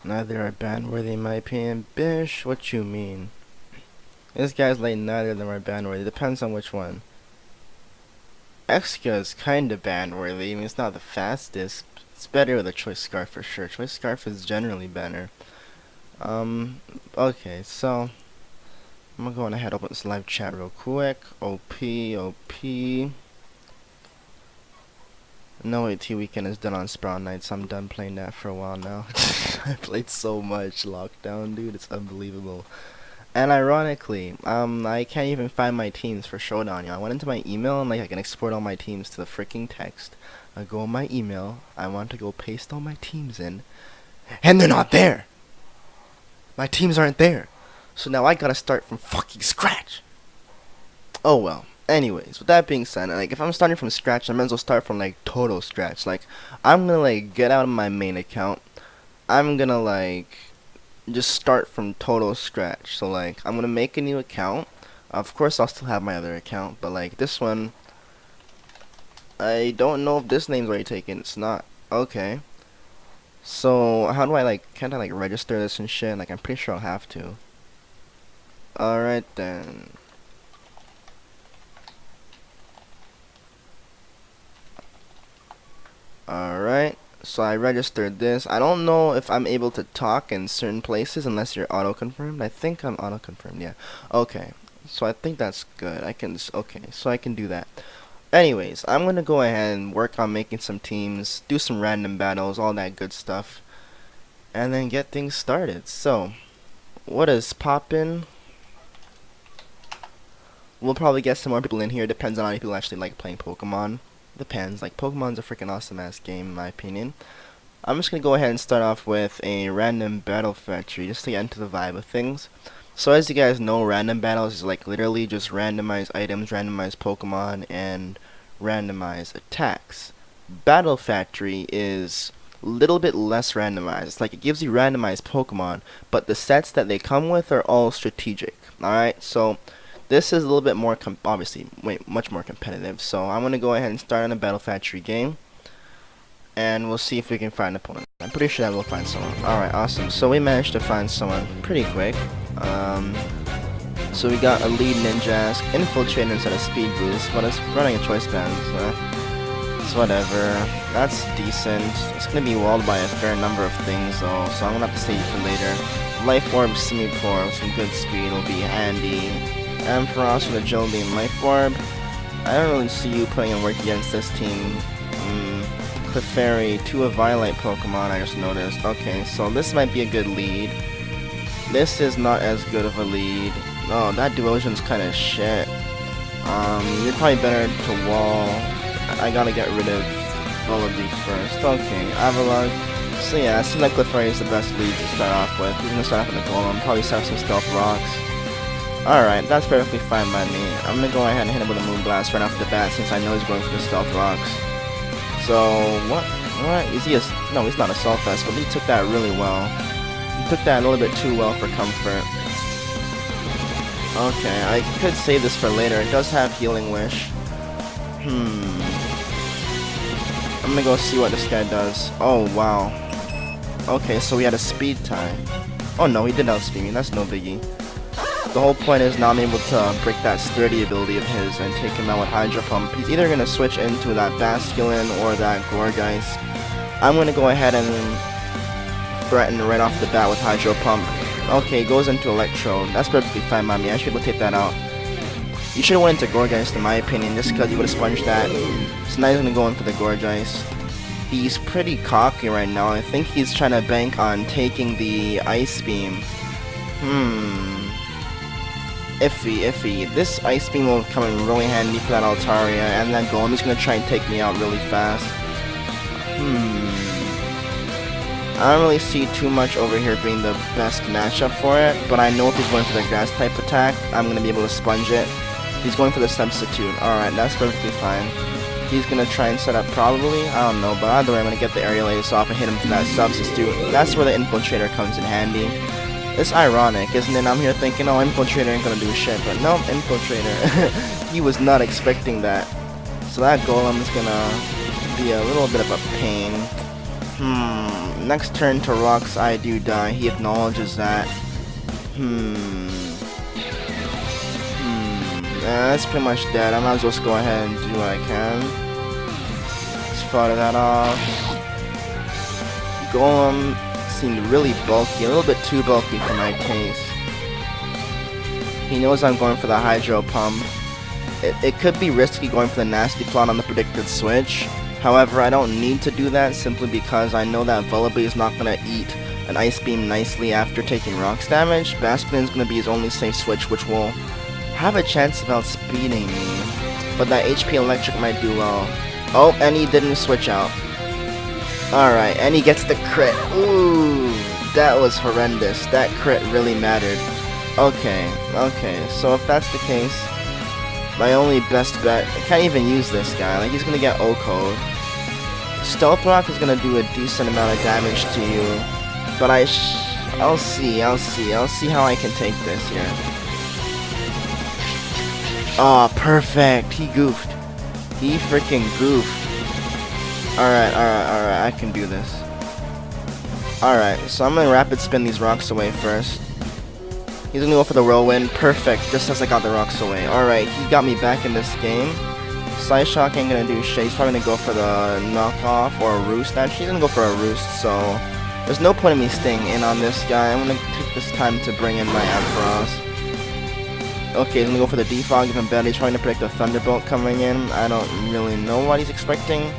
Neither are ban-worthy in my opinion. Bish, what you mean? This guy's like neither of them are ban-worthy. Depends on which one. Exca is kinda ban-worthy. I mean, it's not the fastest. It's better with a Choice Scarf for sure. Choice Scarf is generally better. Okay, so I'm gonna go on ahead, open this live chat real quick. OP. No AT weekend is done on Sprawl Nights. I'm done playing that for a while now. I played so much Lockdown, dude. It's unbelievable. And ironically, I can't even find my teams for Showdown. You know, I went into my email and like I can export all my teams to the freaking text. I go on my email. I want to go paste all my teams in, and they're not there. My teams aren't there. So now I gotta start from fucking scratch. Oh well. Anyways, with that being said, like if I'm starting from scratch, I might as well start from like total scratch. Like I'm gonna like get out of my main account. I'm gonna like just start from total scratch. So like I'm gonna make a new account. Of course I'll still have my other account, but like this one, I don't know if this name's already taken. It's not. Okay. So how do I like, can't I like register this and shit? Like I'm pretty sure I'll have to. Alright then. Alright, so I registered this. I don't know if I'm able to talk in certain places unless you're auto-confirmed. I think I'm auto-confirmed, yeah. Okay, so I think that's good. Okay, so I can do that. Anyways, I'm gonna go ahead and work on making some teams, do some random battles, all that good stuff, and then get things started. So, what is poppin'? We'll probably get some more people in here. Depends on how many people actually like playing Pokemon. Depends. Like, Pokemon's a freaking awesome ass game in my opinion. I'm just gonna go ahead and start off with a random battle factory just to get into the vibe of things. So as you guys know, random battles is like literally just randomized items, randomized Pokemon, and randomized attacks. Battle factory is a little bit less randomized. It's like it gives you randomized Pokemon, but the sets that they come with are all strategic. Alright, so this is a little bit more, much more competitive. So I'm going to go ahead and start on a Battle Factory game. And we'll see if we can find an opponent. I'm pretty sure that we'll find someone. Alright, awesome. So we managed to find someone pretty quick. So we got a lead Ninjask, Infiltrator instead of Speed Boost, but it's running a Choice Band, so it's whatever. That's decent. It's going to be walled by a fair number of things though, so I'm going to have to save it for later. Life Orb, Simipour with some good speed will be handy. Ampharos with Agility and Life Orb. I don't really see you putting in work against this team. Clefairy, 2 of Violet Pokemon, I just noticed. Okay, so this might be a good lead. This is not as good of a lead. Oh, that Devotion's kinda shit. You're probably better to wall. I gotta get rid of Vullaby first. Okay, Avalon. So yeah, it seems like Clefairy is the best lead to start off with. We're gonna start off with a Golem, probably start some Stealth Rocks. Alright, that's perfectly fine by me. I'm gonna go ahead and hit him with a Moonblast right off the bat since I know he's going for the Stealth Rocks. So, what? Is he no, he's not a Assault Vest, but he took that really well. He took that a little bit too well for comfort. Okay, I could save this for later. It does have Healing Wish. I'm gonna go see what this guy does. Oh, wow. Okay, so we had a Speed tie. Oh no, he did outspeed me. That's no biggie. The whole point is now I'm able to break that sturdy ability of his and take him out with Hydro Pump. He's either going to switch into that Basculin or that Gourgeist. I'm going to go ahead and threaten right off the bat with Hydro Pump. Okay, goes into Electrode. That's perfectly fine by me. I should be able to take that out. You should have went into Gourgeist in my opinion, just because you would have sponged that. So now he's going to go in for the Gourgeist. He's pretty cocky right now. I think he's trying to bank on taking the Ice Beam. Iffy. This Ice Beam will come in really handy for that Altaria, and that Golem is going to try and take me out really fast. I don't really see too much over here being the best matchup for it, but I know if he's going for the Grass type attack, I'm going to be able to sponge it. He's going for the Substitute. Alright, that's perfectly fine. He's going to try and set up probably, I don't know, but either way I'm going to get the Aerial Ace off and hit him for that Substitute. That's where the Infiltrator comes in handy. It's ironic, isn't it? I'm here thinking, oh, Infiltrator ain't gonna do shit, but no, Infiltrator. He was not expecting that. So that Golem is gonna be a little bit of a pain. Next turn to rocks, I do die. He acknowledges that. That's pretty much dead. I might as well just go ahead and do what I can. Let's fire that off. Golem seemed really bulky, a little bit too bulky for my taste. He knows I'm going for the hydro pump. It could be risky going for the nasty plot on the predicted switch. However, I don't need to do that simply because I know that Vullaby is not going to eat an Ice Beam nicely after taking rocks damage. Basculin is going to be his only safe switch, which will have a chance of outspeeding me. But that HP Electric might do well. Oh, and he didn't switch out. Alright, and he gets the crit. Ooh, that was horrendous. That crit really mattered. Okay, so if that's the case, my only best bet, I can't even use this guy, like he's gonna get O-code. Stealth Rock is gonna do a decent amount of damage to you, but I'll see how I can take this here. Oh, perfect, he goofed. He freaking goofed. Alright, I can do this. Alright, so I'm gonna rapid spin these rocks away first. He's gonna go for the whirlwind. Perfect, just as I got the rocks away. Alright, he got me back in this game. Psyshock ain't gonna do shit. He's probably gonna go for the knockoff or a roost. Actually, he's gonna go for a roost, so there's no point in me staying in on this guy. I'm gonna take this time to bring in my Ampharos. Okay, he's gonna go for the defog even better. He's trying to predict the Thunderbolt coming in. I don't really know what he's expecting.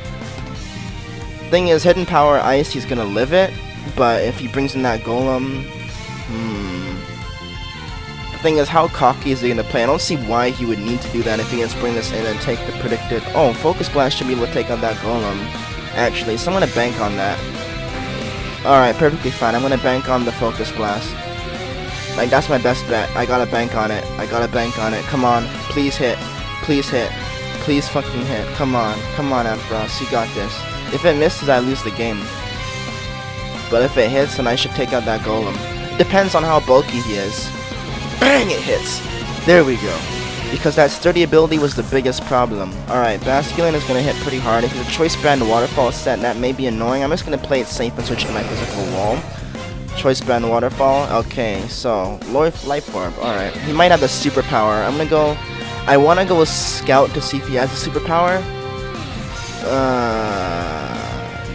Thing is, Hidden Power Ice, he's gonna live it, but if he brings in that Golem, the thing is, how cocky is he gonna play? I don't see why he would need to do that if he gets bring this in and take the predicted. Oh, Focus Blast should be able to take out that Golem, actually, so I'm gonna bank on that. Alright, perfectly fine. I'm gonna bank on the Focus Blast. Like, that's my best bet. I gotta bank on it. Come on, please hit. Please hit. Please fucking hit. Come on, Ampharos, you got this. If it misses, I lose the game. But if it hits, then I should take out that Golem. Depends on how bulky he is. Bang! It hits. There we go. Because that sturdy ability was the biggest problem. Alright, Basculin is going to hit pretty hard. If the Choice Band Waterfall set, that may be annoying. I'm just going to play it safe and switch to my physical wall. Choice Band Waterfall. Okay, so Life Orb. Alright. He might have the superpower. I'm going to go... I want to go with Scout to see if he has a superpower.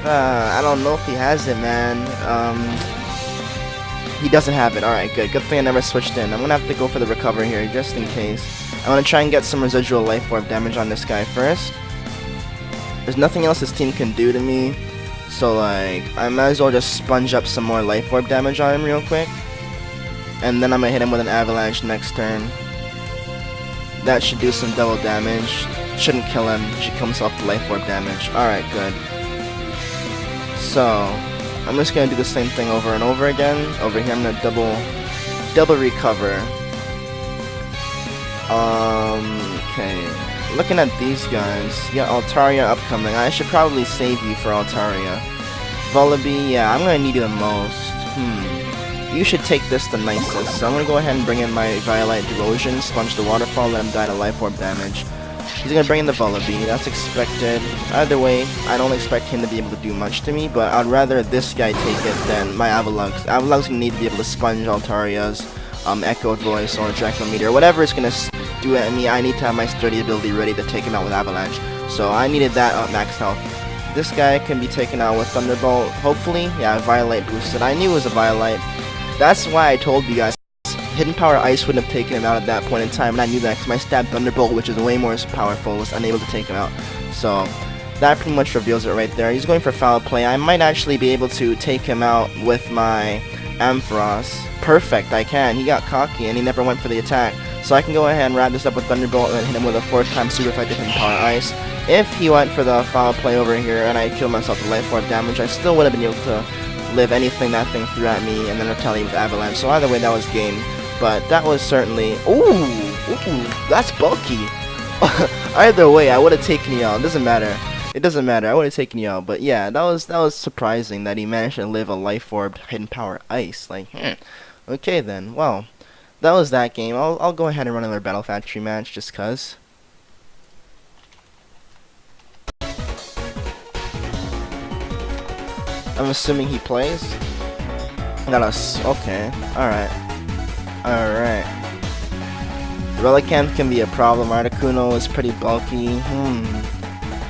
I don't know if he has it, man. He doesn't have it. Alright, good. Good thing I never switched in. I'm gonna have to go for the recover here, just in case. I'm gonna try and get some residual Life Orb damage on this guy first. There's nothing else this team can do to me. So, like, I might as well just sponge up some more Life Orb damage on him real quick. And then I'm gonna hit him with an Avalanche next turn. That should do some double damage. Shouldn't kill him. Should kill himself to Life Orb damage. Alright, good. So, I'm just gonna do the same thing over and over again. Over here, I'm gonna double recover. Okay. Looking at these guys, yeah, Altaria upcoming. I should probably save you for Altaria. Vullaby, yeah, I'm gonna need you the most. You should take this the nicest. So I'm gonna go ahead and bring in my Violite Erosion, sponge the waterfall, let him die to Life Orb damage. He's gonna bring in the Vullaby, that's expected. Either way, I don't expect him to be able to do much to me, but I'd rather this guy take it than my Avalug's. Avalug's gonna need to be able to sponge Altaria's Echoed Voice or Draco Meteor, whatever it's gonna do at me. I need to have my sturdy ability ready to take him out with Avalanche. So I needed that max health. This guy can be taken out with Thunderbolt, hopefully. Yeah, Violite boosted. I knew it was a Violite. That's why I told you guys. Hidden Power Ice wouldn't have taken him out at that point in time, and I knew that because my stab Thunderbolt, which is way more powerful, was unable to take him out. So that pretty much reveals it right there. He's going for foul play. I might actually be able to take him out with my Ampharos. Perfect, I can. He got cocky and he never went for the attack. So I can go ahead and wrap this up with Thunderbolt and hit him with a 4-time super effective Hidden Power Ice. If he went for the foul play over here and I killed myself with Life Orb damage, I still would have been able to live anything that thing threw at me and then retaliate with Avalanche. So either way, that was game. But that was certainly... Ooh, that's bulky. Either way, I would have taken you out. It doesn't matter. I would have taken you out. But yeah, that was surprising that he managed to live a Life Orb Hidden Power Ice. Like, okay then. Well, that was that game. I'll go ahead and run another Battle Factory match just cause. I'm assuming he plays. Okay. Alright. Alright. Relicanth can be a problem. Articuno is pretty bulky.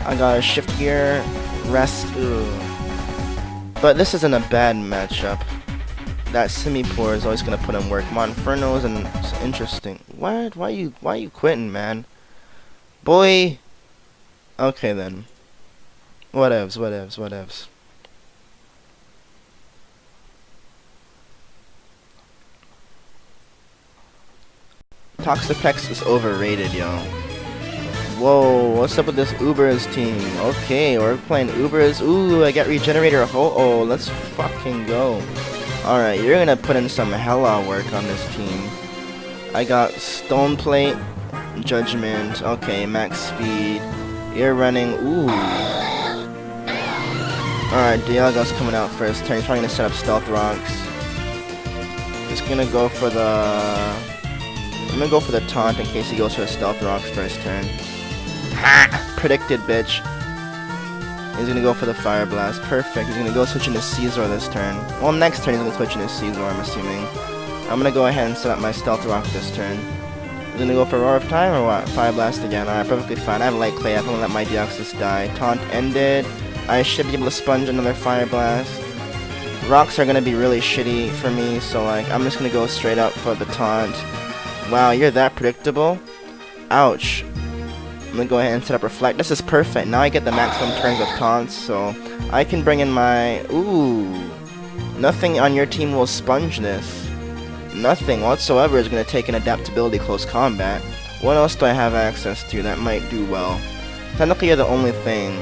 I got a shift gear. Rest. Ugh. But this isn't a bad matchup. That Simipour is always gonna put in work. Monferno's and it's interesting. What? Why you quitting, man? Boy. Okay then. Whatevs. Toxapex is overrated, yo. Whoa, what's up with this Uber's team? Okay, we're playing Uber's. Ooh, I got Regenerator. Oh, let's fucking go. Alright, you're gonna put in some hella work on this team. I got Stone Plate, Judgment. Okay, max speed. You're running. Ooh. Alright, Dialga's coming out first turn. He's probably gonna set up Stealth Rocks. Just gonna go for the... I'm gonna go for the taunt in case he goes for a Stealth Rocks first turn. Ha! Predicted, bitch. He's gonna go for the Fire Blast. Perfect. He's gonna go switch into Caesar this turn. Well, next turn he's gonna switch into Caesar, I'm assuming. I'm gonna go ahead and set up my Stealth Rock this turn. He's gonna go for Roar of Time or what? Fire Blast again. Alright, perfectly fine. I have Light Clay. I'm gonna let my Deoxys die. Taunt ended. I should be able to sponge another Fire Blast. Rocks are gonna be really shitty for me, so like, I'm just gonna go straight up for the taunt. Wow, you're that predictable? Ouch. I'm gonna go ahead and set up Reflect. This is perfect. Now I get the maximum turns of taunts, so I can bring in my... Ooh. Nothing on your team will sponge this. Nothing whatsoever is gonna take an Adaptability Close Combat. What else do I have access to that might do well? Technically you're the only thing.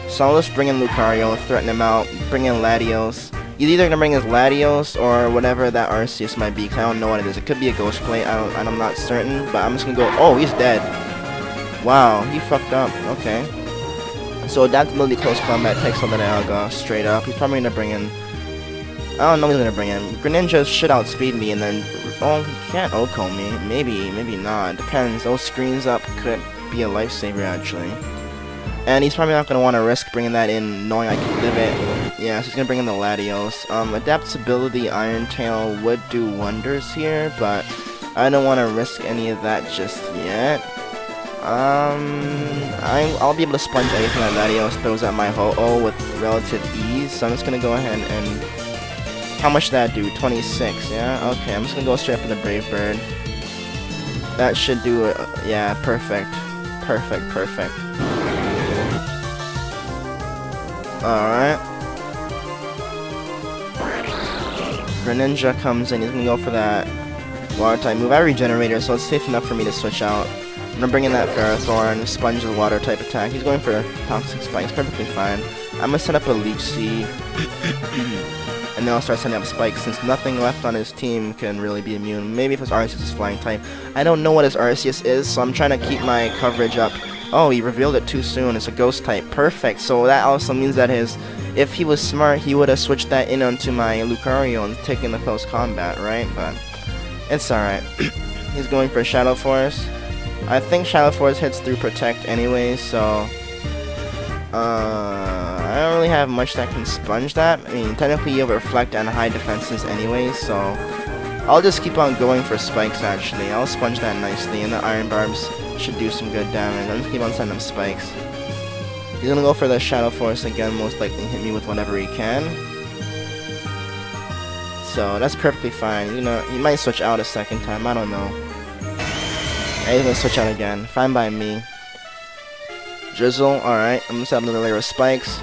So I'll just bring in Lucario, threaten him out, bring in Latios. He's either gonna bring his Latios or whatever that Arceus might be, because I don't know what it is. It could be a Ghost Plate, I'm not certain, but I'm just gonna go... Oh, he's dead. Wow, he fucked up. Okay. So Adaptability Close Combat takes on the Dialga straight up. He's probably gonna bring in... I don't know what he's gonna bring in. Greninja should outspeed me and then... Oh, he can't OHKO me. Maybe not. Depends. Those screens up could be a lifesaver, actually. And he's probably not going to want to risk bringing that in, knowing I can live it. Yeah, so he's going to bring in the Latios. Adaptability Iron Tail would do wonders here, but I don't want to risk any of that just yet. I'll be able to sponge anything that Latios throws at my Ho-Oh with relative ease, so I'm just going to go ahead and... How much did that do? 26, yeah? Okay, I'm just going to go straight for the Brave Bird. That should do it. Yeah, perfect. Perfect. Alright. Greninja comes in, he's gonna go for that water type move. I have Regenerator, so it's safe enough for me to switch out. I'm gonna bring in that Ferrothorn, sponge the water type attack. He's going for Toxic Spikes, perfectly fine. I'm gonna set up a Leech Seed. And then I'll start setting up Spikes, since nothing left on his team can really be immune. Maybe if his Arceus is Flying type. I don't know what his Arceus is, so I'm trying to keep my coverage up. Oh, he revealed it too soon. It's a Ghost type. Perfect. So that also means that if he was smart, he would have switched that in onto my Lucario and taken the close combat, right? But it's alright. He's going for Shadow Force. I think Shadow Force hits through Protect anyway, so... I don't really have much that can sponge that. I mean, technically you have Reflect and high defenses anyway, so... I'll just keep on going for Spikes, actually. I'll sponge that nicely, and the Iron Barbs should do some good damage. I'll just keep on sending him Spikes. He's gonna go for the Shadow Force again, most likely hit me with whatever he can. So, that's perfectly fine. You know, he might switch out a second time, I don't know. Yeah, he's gonna switch out again. Fine by me. Drizzle, alright. I'm gonna set up another layer of Spikes.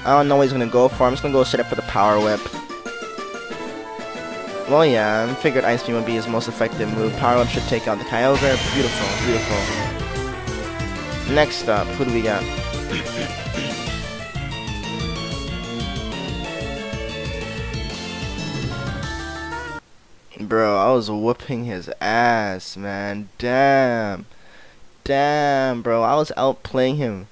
I don't know what he's gonna go for. I'm just gonna go straight up for the Power Whip. Well, yeah, I figured Ice Beam would be his most effective move. Power Whip should take out the Kyogre. Beautiful. Next up, who do we got? Bro, I was whooping his ass, man. Damn, bro. I was outplaying him.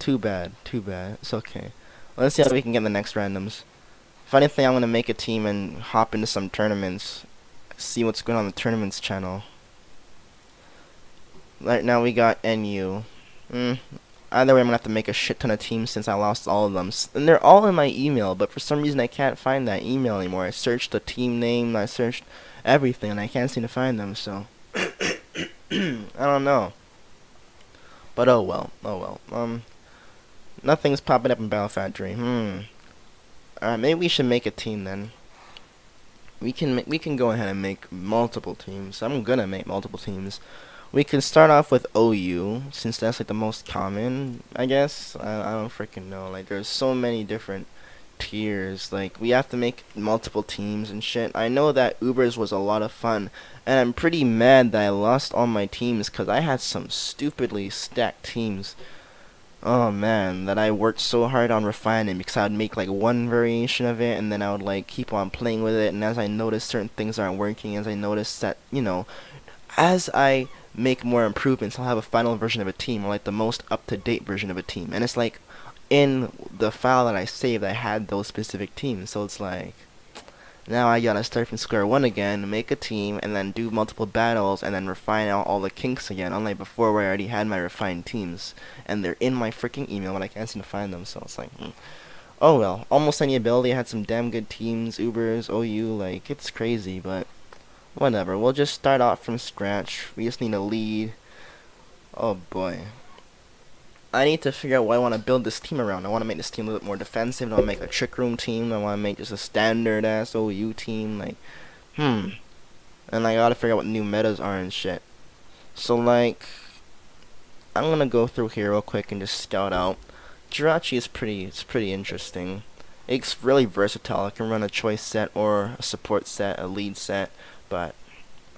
Too bad. It's okay. Let's see how we can get the next randoms. Funny thing, I'm gonna make a team and hop into some tournaments. See what's going on the tournaments channel. Right now we got NU. Either way, I'm gonna have to make a shit ton of teams since I lost all of them. And they're all in my email, but for some reason I can't find that email anymore. I searched the team name, I searched everything, and I can't seem to find them, so I don't know. But oh well, oh well. Nothing's popping up in Battle Factory. Alright, maybe we should make a team then. We can go ahead and make multiple teams. I'm gonna make multiple teams. We can start off with OU, since that's like the most common, I guess. I don't freaking know. Like, there's so many different tiers. Like, we have to make multiple teams and shit. I know that Ubers was a lot of fun, and I'm pretty mad that I lost all my teams because I had some stupidly stacked teams. Oh man, that I worked so hard on refining because I would make like one variation of it and then I would like keep on playing with it, and as I noticed certain things aren't working, as I noticed that, as I make more improvements, I'll have a final version of a team, or like the most up-to-date version of a team, and it's like in the file that I saved I had those specific teams, so it's like now I gotta start from square one again, make a team, and then do multiple battles, and then refine out all the kinks again, unlike before where I already had my refined teams, and they're in my freaking email, but I can't seem to find them, so it's like, oh well. Almost any ability, I had some damn good teams, Ubers, OU, like, it's crazy, but whatever. We'll just start off from scratch. We just need a lead. Oh boy. I need to figure out what I want to build this team around. I want to make this team a little bit more defensive. I want to make a trick room team. I want to make just a standard ass OU team. Like, and I gotta figure out what new metas are and shit. So like, I'm gonna go through here real quick and just scout out. Jirachi is pretty interesting. It's really versatile. I can run a choice set or a support set, a lead set, but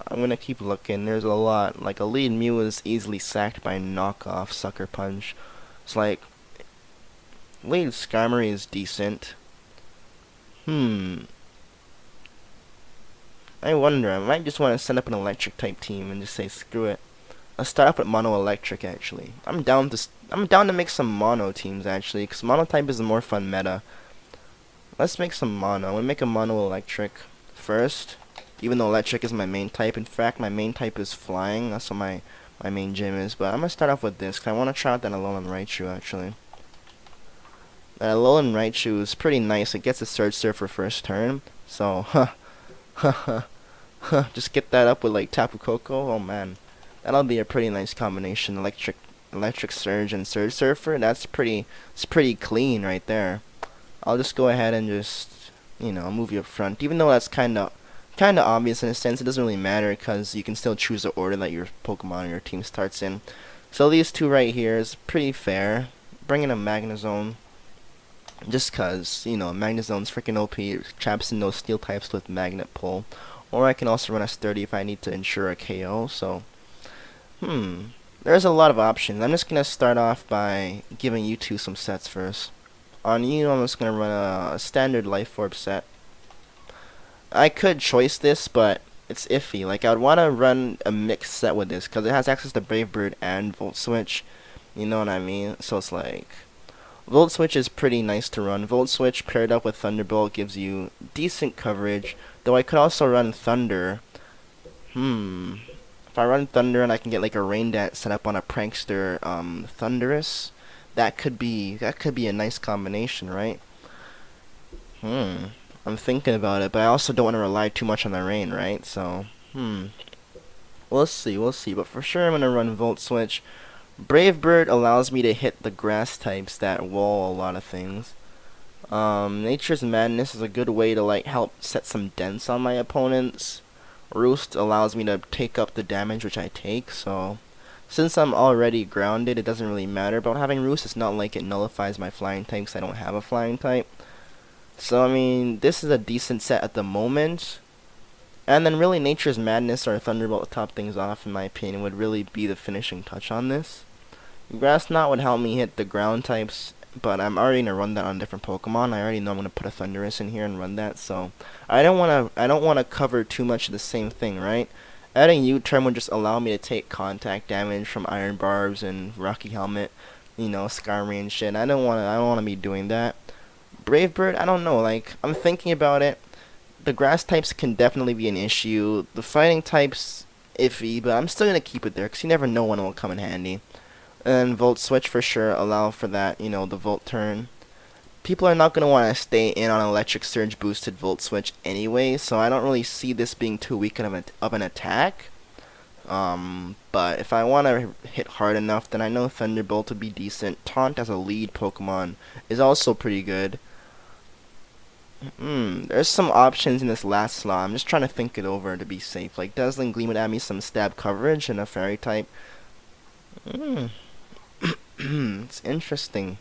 I'm gonna keep looking. There's a lot. Like, a lead Mew is easily sacked by knockoff Sucker Punch. It's like, lead Skarmory is decent. I wonder. I might just want to set up an electric type team and just say screw it. Let's start off with mono electric. Actually, I'm down to make some mono teams actually, because mono type is the more fun meta. Let's make some mono. I'm gonna make a mono electric first. Even though electric is my main type. In fact, my main type is flying. That's what my main gym is. But I'm going to start off with this, because I want to try out that Alolan Raichu, actually. That Alolan Raichu is pretty nice. It gets a Surge Surfer first turn. So, just get that up with, like, Tapu Koko. Oh, man. That'll be a pretty nice combination. Electric Surge and Surge Surfer. It's pretty clean right there. I'll just go ahead and just, move you up front. Even though that's kind of obvious in a sense, it doesn't really matter because you can still choose the order that your Pokemon or your team starts in. So these two right here is pretty fair. Bring in a Magnezone, just cause Magnezone's freaking OP. It traps in those steel types with Magnet Pull, or I can also run a Sturdy if I need to ensure a KO. So there's a lot of options. I'm just gonna start off by giving you two some sets first. On you, I'm just gonna run a standard Life Orb set. I could choice this, but it's iffy. Like, I would want to run a mixed set with this, because it has access to Brave Bird and Volt Switch. You know what I mean? So it's like, Volt Switch is pretty nice to run. Volt Switch paired up with Thunderbolt gives you decent coverage, though I could also run Thunder. If I run Thunder and I can get like a Rain Dance set up on a Prankster Thundurus, that could be a nice combination, right? I'm thinking about it, but I also don't want to rely too much on the rain, right? So, we'll see. But for sure, I'm going to run Volt Switch. Brave Bird allows me to hit the grass types that wall a lot of things. Nature's Madness is a good way to, like, help set some dents on my opponents. Roost allows me to take up the damage which I take, so since I'm already grounded, it doesn't really matter. But having Roost, it's not like it nullifies my flying type, because I don't have a flying type. So, I mean, this is a decent set at the moment. And then really Nature's Madness or Thunderbolt to top things off, in my opinion, would really be the finishing touch on this. Grass Knot would help me hit the ground types, but I'm already going to run that on different Pokemon. I already know I'm going to put a Thundurus in here and run that, so I don't want to cover too much of the same thing, right? Adding U-Turn would just allow me to take contact damage from Iron Barbs and Rocky Helmet, Skarmory and shit. I don't want to be doing that. Brave Bird, I don't know, like, I'm thinking about it. The grass types can definitely be an issue. The fighting types, iffy, but I'm still going to keep it there, because you never know when it will come in handy. And Volt Switch for sure allow for that, you know, the Volt turn. People are not going to want to stay in on Electric Surge boosted Volt Switch anyway, so I don't really see this being too weak of an attack. But if I want to hit hard enough, then I know Thunderbolt would be decent. Taunt as a lead Pokemon is also pretty good. There's some options in this last slot. I'm just trying to think it over to be safe. Like, Dazzling Gleam would add me some stab coverage and a Fairy type. It's interesting.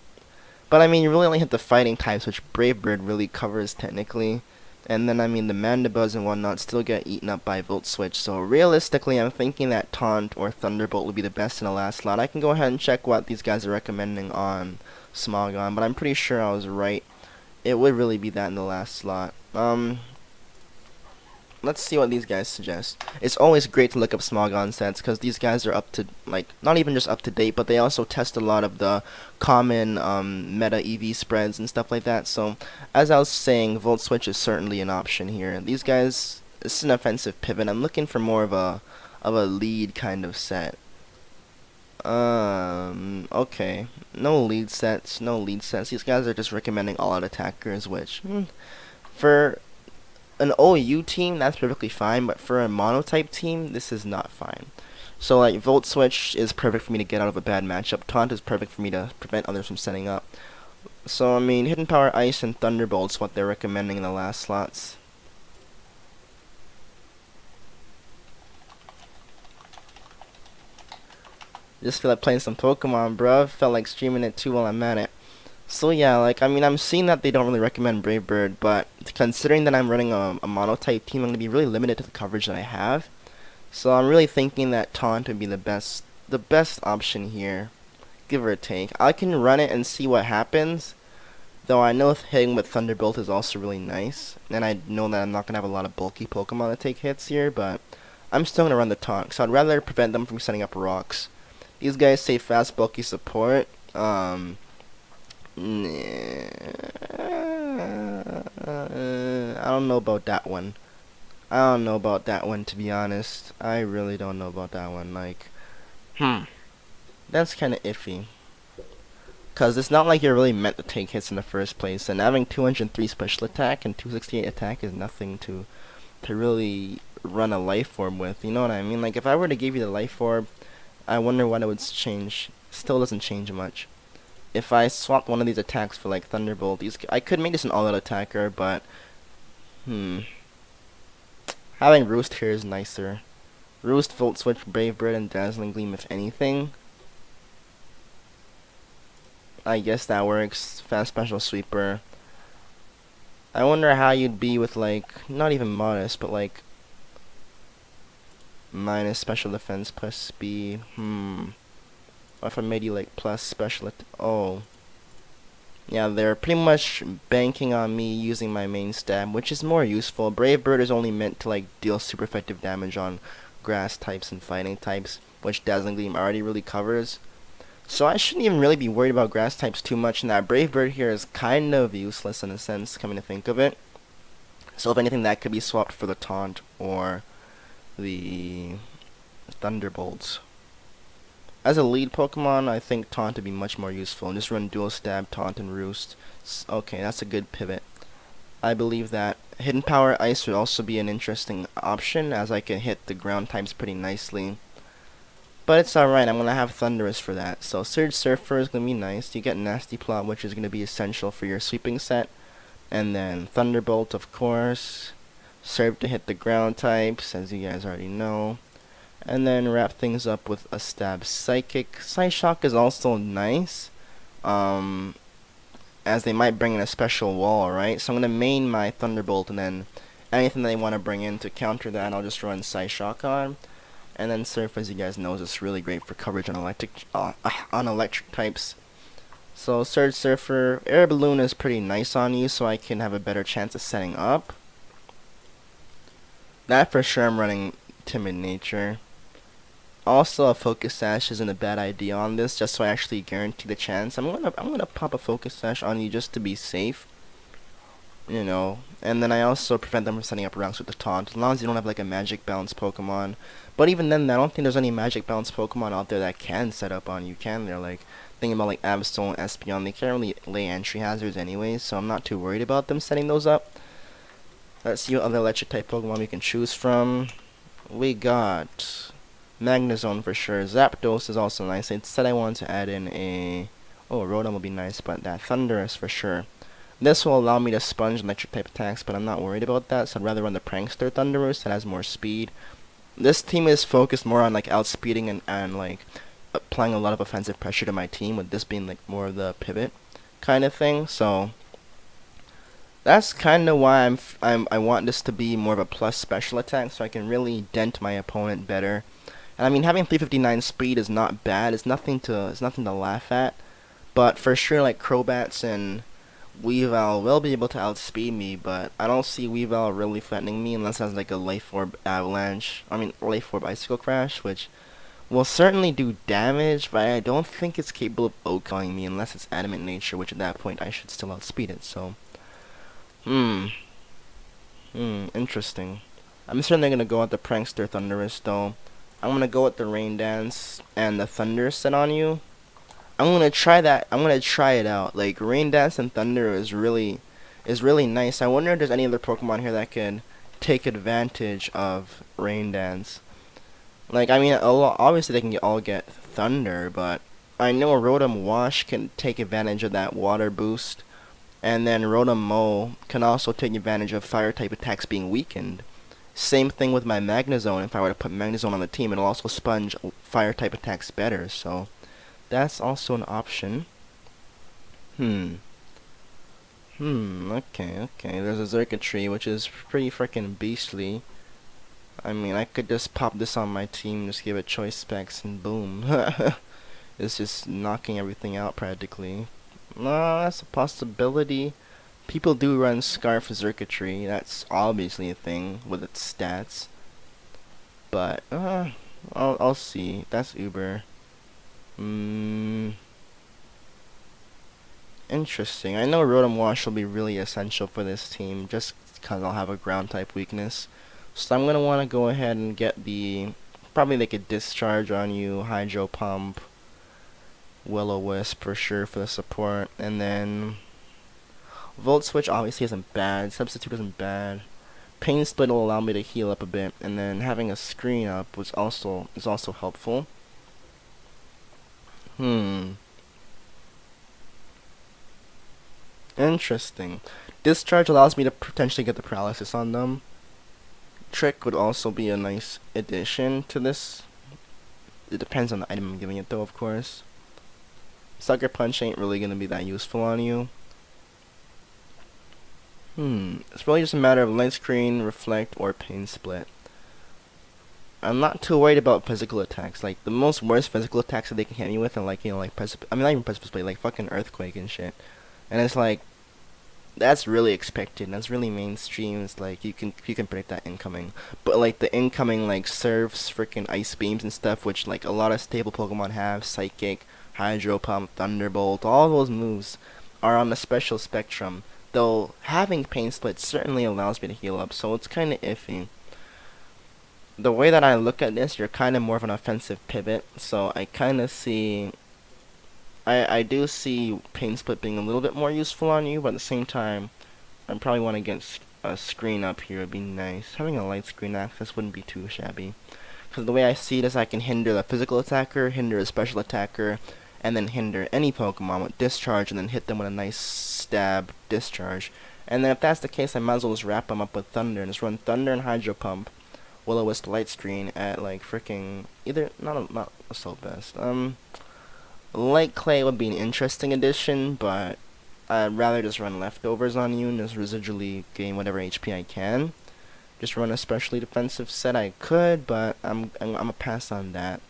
But I mean, you really only hit the fighting types, which Brave Bird really covers technically. And then, I mean, the Mandibuzz and whatnot still get eaten up by Volt Switch. So realistically, I'm thinking that Taunt or Thunderbolt would be the best in the last slot. I can go ahead and check what these guys are recommending on Smogon, but I'm pretty sure I was right. It would really be that in the last slot. Let's see what these guys suggest. It's always great to look up Smogon sets because these guys are up to, like, not even just up to date, but they also test a lot of the common meta EV spreads and stuff like that. So, as I was saying, Volt Switch is certainly an option here. These guys, this is an offensive pivot. I'm looking for more of a lead kind of set. Okay. No lead sets. These guys are just recommending all-out attackers, which, for an OU team, that's perfectly fine, but for a monotype team, this is not fine. So, like, Volt Switch is perfect for me to get out of a bad matchup. Taunt is perfect for me to prevent others from setting up. So, I mean, Hidden Power Ice and Thunderbolt's what they're recommending in the last slots. Just feel like playing some Pokemon, bruh. Felt like streaming it too while I'm at it. So yeah, like, I mean, I'm seeing that they don't really recommend Brave Bird, but considering that I'm running a monotype team, I'm going to be really limited to the coverage that I have. So I'm really thinking that Taunt would be the best option here, give or take. I can run it and see what happens, though I know hitting with Thunderbolt is also really nice, and I know that I'm not going to have a lot of bulky Pokemon to take hits here, but I'm still going to run the Taunt, so I'd rather prevent them from setting up rocks. These guys say fast, bulky support. I don't know about that one. To be honest. I really don't know about that one. Like, that's kind of iffy. Because it's not like you're really meant to take hits in the first place. And having 203 special attack and 268 attack is nothing to really run a life orb with. You know what I mean? Like, if I were to give you the life orb, I wonder what it would change. Still doesn't change much. If I swapped one of these attacks for, like, Thunderbolt, I could make this an all-out attacker, but having Roost here is nicer. Roost, Volt Switch, Brave Bird, and Dazzling Gleam, if anything. I guess that works. Fast Special Sweeper. I wonder how you'd be with, like, not even modest, but, like, minus special defense plus speed. What if I made you, like, plus special oh. Yeah, they're pretty much banking on me using my main stab, which is more useful. Brave Bird is only meant to, like, deal super effective damage on grass types and fighting types, which Dazzling Gleam already really covers. So I shouldn't even really be worried about grass types too much, and that Brave Bird here is kind of useless in a sense, coming to think of it. So if anything, that could be swapped for the Taunt or the Thunderbolts. As a lead Pokemon, I think Taunt would be much more useful. And just run Dual Stab, Taunt, and Roost. Okay, that's a good pivot. I believe that Hidden Power Ice would also be an interesting option, as I can hit the ground types pretty nicely. But it's alright, I'm going to have Thundurus for that. So Surge Surfer is going to be nice. You get Nasty Plot, which is going to be essential for your sweeping set. And then Thunderbolt, of course. Serve to hit the ground types, as you guys already know. And then wrap things up with a Stab Psychic. Psyshock is also nice, as they might bring in a special wall, right? So I'm going to main my Thunderbolt, and then anything they want to bring in to counter that, I'll just run Psyshock on. And then Surf, as you guys know, is just really great for coverage on electric types. So Surge Surfer, Air Balloon is pretty nice on you, so I can have a better chance of setting up. That for sure I'm running Timid Nature. Also, a Focus Sash isn't a bad idea on this, just so I actually guarantee the chance. I'm gonna pop a Focus Sash on you just to be safe. you know. And then I also prevent them from setting up ranks with the taunt, as long as you don't have like a magic bounce Pokemon. But even then, I don't think there's any magic bounce Pokemon out there that can set up on you, can there? Like, thinking about like Absol and Espeon, they can't really lay entry hazards anyways, so I'm not too worried about them setting those up. Let's see what other electric type Pokemon we can choose from. We got Magnezone for sure. Zapdos is also nice. I said I wanted to add in a... Oh, Rotom would be nice, but that Thundurus for sure. This will allow me to sponge electric type attacks, but I'm not worried about that, so I'd rather run the Prankster Thundurus that has more speed. This team is focused more on like outspeeding and like applying a lot of offensive pressure to my team, with this being like more of the pivot kind of thing. So that's kind of why I want this to be more of a plus special attack, so I can really dent my opponent better. And I mean, having 359 speed is not bad. It's nothing to laugh at. But for sure, like Crobats and Weavile will be able to outspeed me, but I don't see Weavile really threatening me unless it has like a Life Orb Avalanche. I mean, Life Orb Icicle Crash, which will certainly do damage, but I don't think it's capable of OHKOing me unless it's Adamant Nature, which at that point I should still outspeed it. So, interesting. I'm certainly gonna go with the Prankster Thundurus though. I'm gonna go with the Rain Dance and the Thunder set on you. I'm gonna try that. I'm gonna try it out. Like, Rain Dance and Thunder is really nice. I wonder if there's any other Pokemon here that can take advantage of Rain Dance. Like, I mean, obviously they can all get Thunder, but I know Rotom Wash can take advantage of that water boost, and then Rotom Mow can also take advantage of fire type attacks being weakened. Same thing with my Magnezone. If I were to put Magnezone on the team, it'll also sponge fire type attacks better, so that's also an option. Okay. There's a Xurkitree, which is pretty freaking beastly. I mean, I could just pop this on my team, just give it choice specs, and boom. It's just knocking everything out practically. No, that's a possibility. People do run Scarf Xurkitree. That's obviously a thing with its stats. But I'll see. That's Uber. Interesting. I know Rotom Wash will be really essential for this team, just because I'll have a ground type weakness. So I'm gonna want to go ahead and get the probably like a Discharge on you, Hydro Pump, Will-O-Wisp for sure for the support, and then Volt Switch obviously isn't bad. Substitute isn't bad. Pain Split will allow me to heal up a bit, and then having a screen up is also helpful. Interesting. Discharge allows me to potentially get the paralysis on them. Trick would also be a nice addition to this. It depends on the item I'm giving it though, of course. Sucker Punch ain't really gonna be that useful on you. It's really just a matter of Light Screen, Reflect, or Pain Split. I'm not too worried about physical attacks. Like, the most worst physical attacks that they can hit me with are like, you know, like I mean, not even Precipice Blade, like fucking Earthquake and shit. And it's like, that's really expected. That's really mainstream. It's like you can predict that incoming. But like the incoming like Surfs, freaking Ice Beams and stuff, which like a lot of stable Pokemon have, Psychic, Hydro Pump, Thunderbolt, all those moves are on the special spectrum. Though having Pain Split certainly allows me to heal up, so it's kind of iffy. The way that I look at this, you're kind of more of an offensive pivot, so I kind of see... I do see Pain Split being a little bit more useful on you, but at the same time, I probably want to get a screen up here. Would be nice. Having a light screen access wouldn't be too shabby. Because the way I see it is I can hinder the physical attacker, hinder a special attacker, and then hinder any Pokemon with Discharge, and then hit them with a nice stab Discharge. And then if that's the case, I might as well just wrap them up with Thunder, and just run Thunder and Hydro Pump, Will-O-Wisp Light Screen at like freaking either not Assault Vest. Light Clay would be an interesting addition, but I'd rather just run Leftovers on you and just residually gain whatever HP I can. Just run a specially defensive set I could, but I'm a pass on that.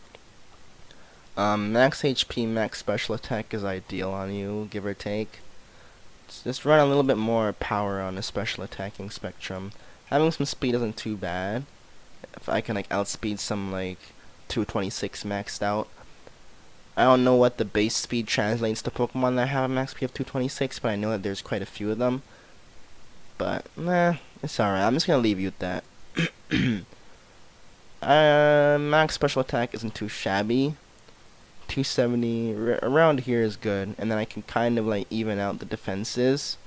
Max HP, max special attack is ideal on you, give or take. Just run a little bit more power on the special attacking spectrum. Having some speed isn't too bad. If I can like outspeed some like 226 maxed out. I don't know what the base speed translates to Pokemon that have a max speed of 226, but I know that there's quite a few of them. but nah, it's alright. I'm just gonna leave you with that. Max special attack isn't too shabby. 270 around here is good, and then I can kind of like even out the defenses.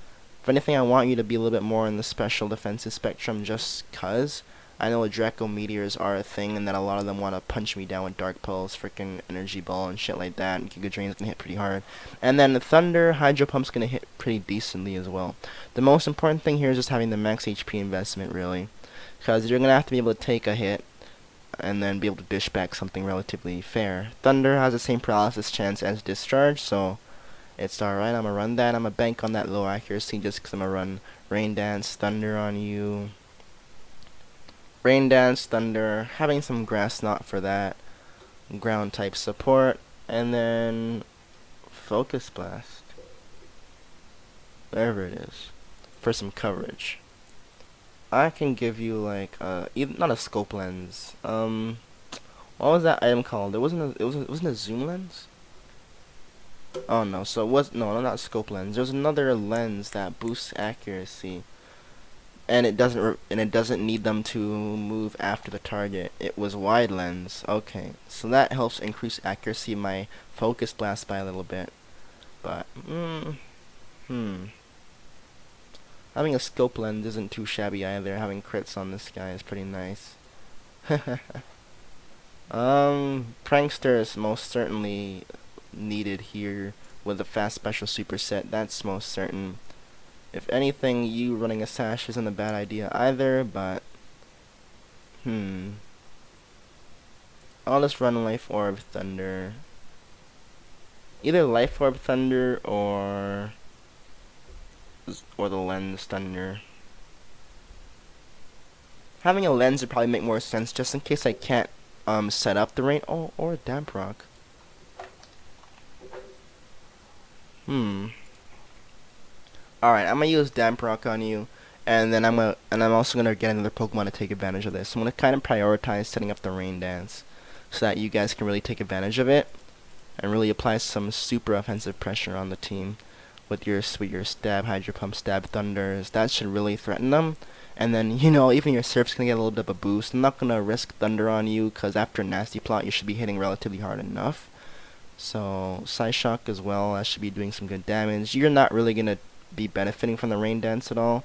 If anything, I want you to be a little bit more in the special defensive spectrum, just cause I know Draco meteors are a thing, and that a lot of them want to punch me down with Dark Pulse, freaking Energy Ball, and shit like that. And Giga Drain's gonna hit pretty hard, and then the Thunder Hydro Pump's gonna hit pretty decently as well. The most important thing here is just having the max HP investment, really, cause you're gonna have to be able to take a hit and then be able to dish back something relatively fair. Thunder has the same paralysis chance as Discharge, so it's alright. I'm gonna run that. I'm gonna bank on that low accuracy just because I'm gonna run Rain Dance, Thunder on you. Rain Dance, Thunder, having some Grass Knot for that. Ground type support, and then Focus Blast. Wherever it is. For some coverage. I can give you like even not a scope lens. What was that item called? It wasn't a zoom lens. Oh no, so it was no, not scope lens. There's another lens that boosts accuracy, and it doesn't need them to move after the target. It was wide lens. Okay, so that helps increase accuracy of my focus blast by a little bit, but having a scope lens isn't too shabby either. Having crits on this guy is pretty nice. Prankster is most certainly needed here with a fast special superset. That's most certain. If anything, you running a sash isn't a bad idea either, but I'll just run Life Orb Thunder. Either Life Orb Thunder or the Lens Thunder. Having a lens would probably make more sense just in case I can't set up the rain. Oh, or Damp Rock. Alright, I'm gonna use Damp Rock on you, and then I'm also gonna get another Pokemon to take advantage of this. I'm gonna kind of prioritize setting up the Rain Dance so that you guys can really take advantage of it and really apply some super offensive pressure on the team with your Stab, Hydro Pump, Stab Thunders. That should really threaten them. And then, you know, even your Surf's gonna get a little bit of a boost. I'm not gonna risk Thunder on you, because after Nasty Plot, you should be hitting relatively hard enough. So, Psyshock as well, that should be doing some good damage. You're not really gonna be benefiting from the Rain Dance at all,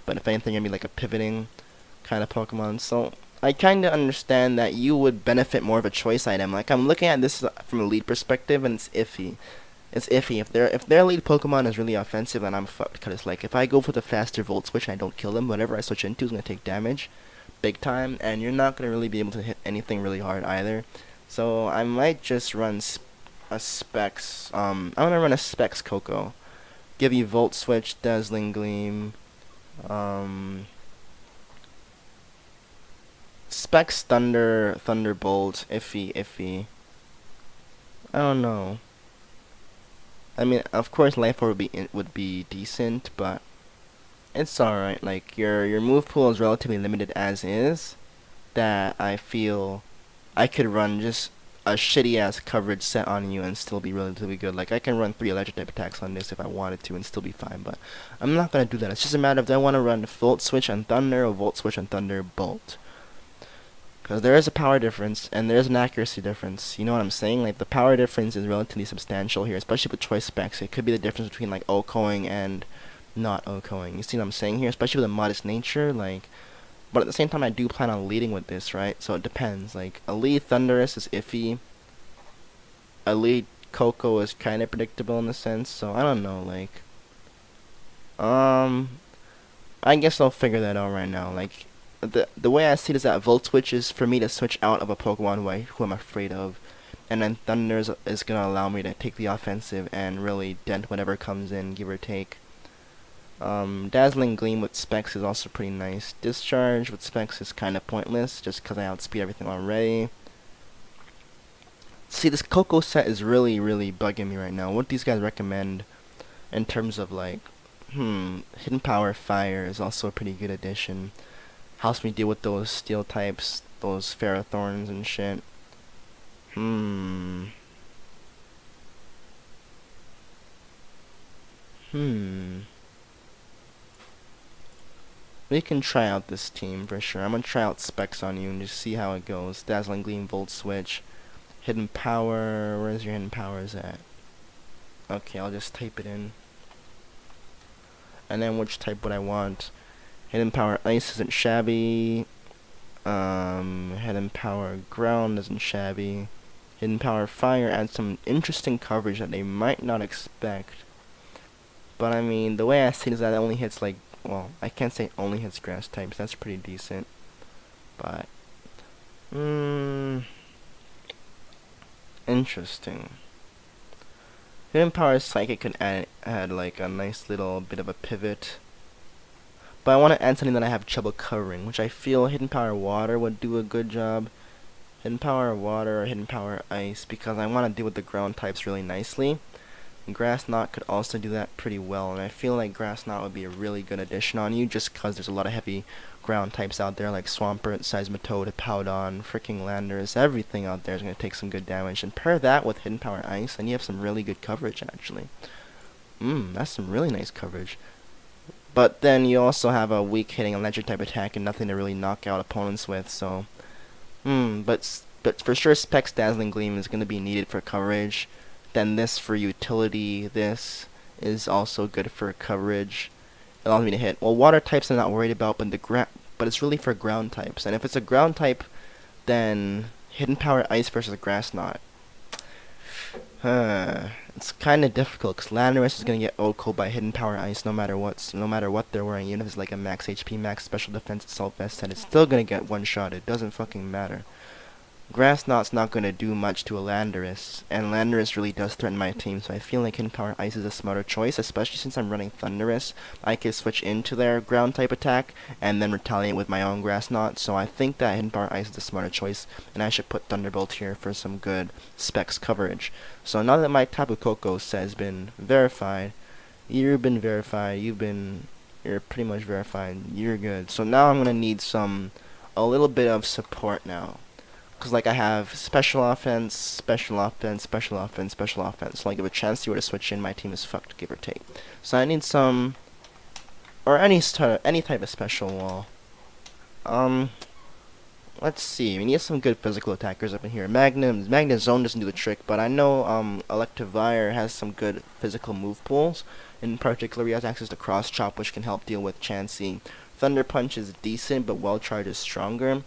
but if anything, you're gonna be like a pivoting kind of Pokemon. So, I kinda understand that you would benefit more of a choice item. Like, I'm looking at this from a lead perspective, and it's iffy. It's iffy. If their lead Pokemon is really offensive, then I'm fucked. Because it's like, if I go for the faster Volt Switch and I don't kill them, whatever I switch into is going to take damage. Big time. And you're not going to really be able to hit anything really hard either. So, I might just run a Specs. I'm going to run a Specs Coco. Give you Volt Switch, Dazzling Gleam. Specs Thunderbolt. Iffy. I don't know. I mean, of course, Life Orb would be decent, but it's alright. Like, your move pool is relatively limited as is, that I feel I could run just a shitty-ass coverage set on you and still be relatively good. Like, I can run 3 electric-type attacks on this if I wanted to and still be fine, but I'm not gonna do that. It's just a matter of, do I want to run Volt Switch on Thunder or Volt Switch on Thunderbolt? Because there is a power difference, and there is an accuracy difference. You know what I'm saying? Like, the power difference is relatively substantial here, especially with choice specs. It could be the difference between, like, OHKOing and not OHKOing. You see what I'm saying here? Especially with a modest nature, like... But at the same time, I do plan on leading with this, right? So it depends. Like, Elite Thundurus is iffy. Elite Coco is kind of predictable in a sense, so I don't know, like... I guess I'll figure that out right now. Like... The way I see it is that Volt Switch is for me to switch out of a Pokemon who I'm afraid of, and then Thunder is gonna allow me to take the offensive and really dent whatever comes in, give or take. Dazzling Gleam with Specs is also pretty nice. Discharge with Specs is kind of pointless, just because I outspeed everything already. See, this Coco set is really bugging me right now. What these guys recommend in terms of, like, Hidden Power Fire is also a pretty good addition. Helps me deal with those steel types, those Ferrothorns and shit. We can try out this team for sure. I'm gonna try out specs on you and just see how it goes. Dazzling Gleam, Volt Switch, Hidden Power. Where's your Hidden Powers at? Okay, I'll just type it in. And then which type would I want? Hidden Power Ice isn't shabby. Hidden Power Ground isn't shabby. Hidden Power Fire adds some interesting coverage that they might not expect. But I mean, the way I see it is that it only hits like, well, I can't say only hits grass types. That's pretty decent. But, interesting. Hidden Power Psychic could add like a nice little bit of a pivot. But I want to add something that I have trouble covering, which I feel Hidden Power Water would do a good job. Hidden Power Water or Hidden Power Ice, because I want to deal with the ground types really nicely. And Grass Knot could also do that pretty well, and I feel like Grass Knot would be a really good addition on you, just because there's a lot of heavy ground types out there, like Swampert, Seismitoad, Hippowdon, freaking Landorus. Everything out there is going to take some good damage, and pair that with Hidden Power Ice, and you have some really good coverage, actually. That's some really nice coverage. But then you also have a weak hitting electric type attack and nothing to really knock out opponents with, so but for sure Specs Dazzling Gleam is going to be needed for coverage. Then this for utility, this is also good for coverage. It allows me to hit. Well, water types I'm not worried about, but it's really for ground types. And if it's a ground type, then Hidden Power Ice versus Grass Knot. It's kind of difficult because Landorus is gonna get OHKO by Hidden Power Ice no matter what they're wearing. Even if it's like a max HP, max special defense assault vest set, it's still gonna get one shot. It doesn't fucking matter. Grass Knot's not gonna do much to a Landorus, and Landorus really does threaten my team. So I feel like Hidden Power Ice is a smarter choice, especially since I'm running Thundurus. I can switch into their ground type attack and then retaliate with my own Grass Knot. So I think that Hidden Power Ice is a smarter choice, and I should put Thunderbolt here for some good specs coverage. So now that my Tapu Koko set has been verified, you've been verified, you're pretty much verified, you're good. So now I'm gonna need a little bit of support now. Because like I have special offense, special offense, special offense, special offense. So like if a Chansey were to switch in, my team is fucked, give or take. So I need some, or any type of special wall. Let's see. We need some good physical attackers up in here. Magnet Zone doesn't do the trick, but I know Electivire has some good physical move pools. In particular, he has access to Cross Chop, which can help deal with Chansey. Thunder Punch is decent, but Well Charge is stronger.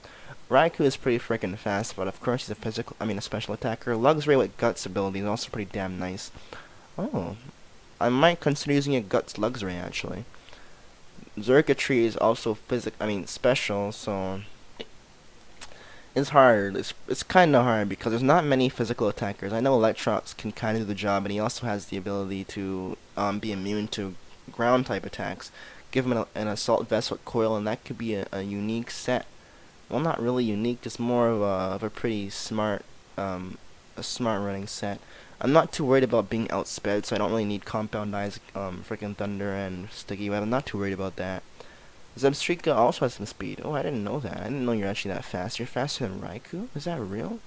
Raikou is pretty freaking fast, but of course he's a special attacker. Luxray with Guts ability is also pretty damn nice. Oh, I might consider using a Guts Luxray actually. Xurkitree is also special, so it's hard. It's kind of hard because there's not many physical attackers. I know Electrox can kind of do the job, and he also has the ability to be immune to ground type attacks. Give him an Assault Vest with Coil, and that could be a unique set. Well, not really unique, just more of a pretty smart, smart running set. I'm not too worried about being outsped, so I don't really need Compound Eyes, freaking Thunder and Sticky Web. I'm not too worried about that. Zebstrika also has some speed. Oh, I didn't know that. I didn't know you're actually that fast. You're faster than Raikou? Is that real?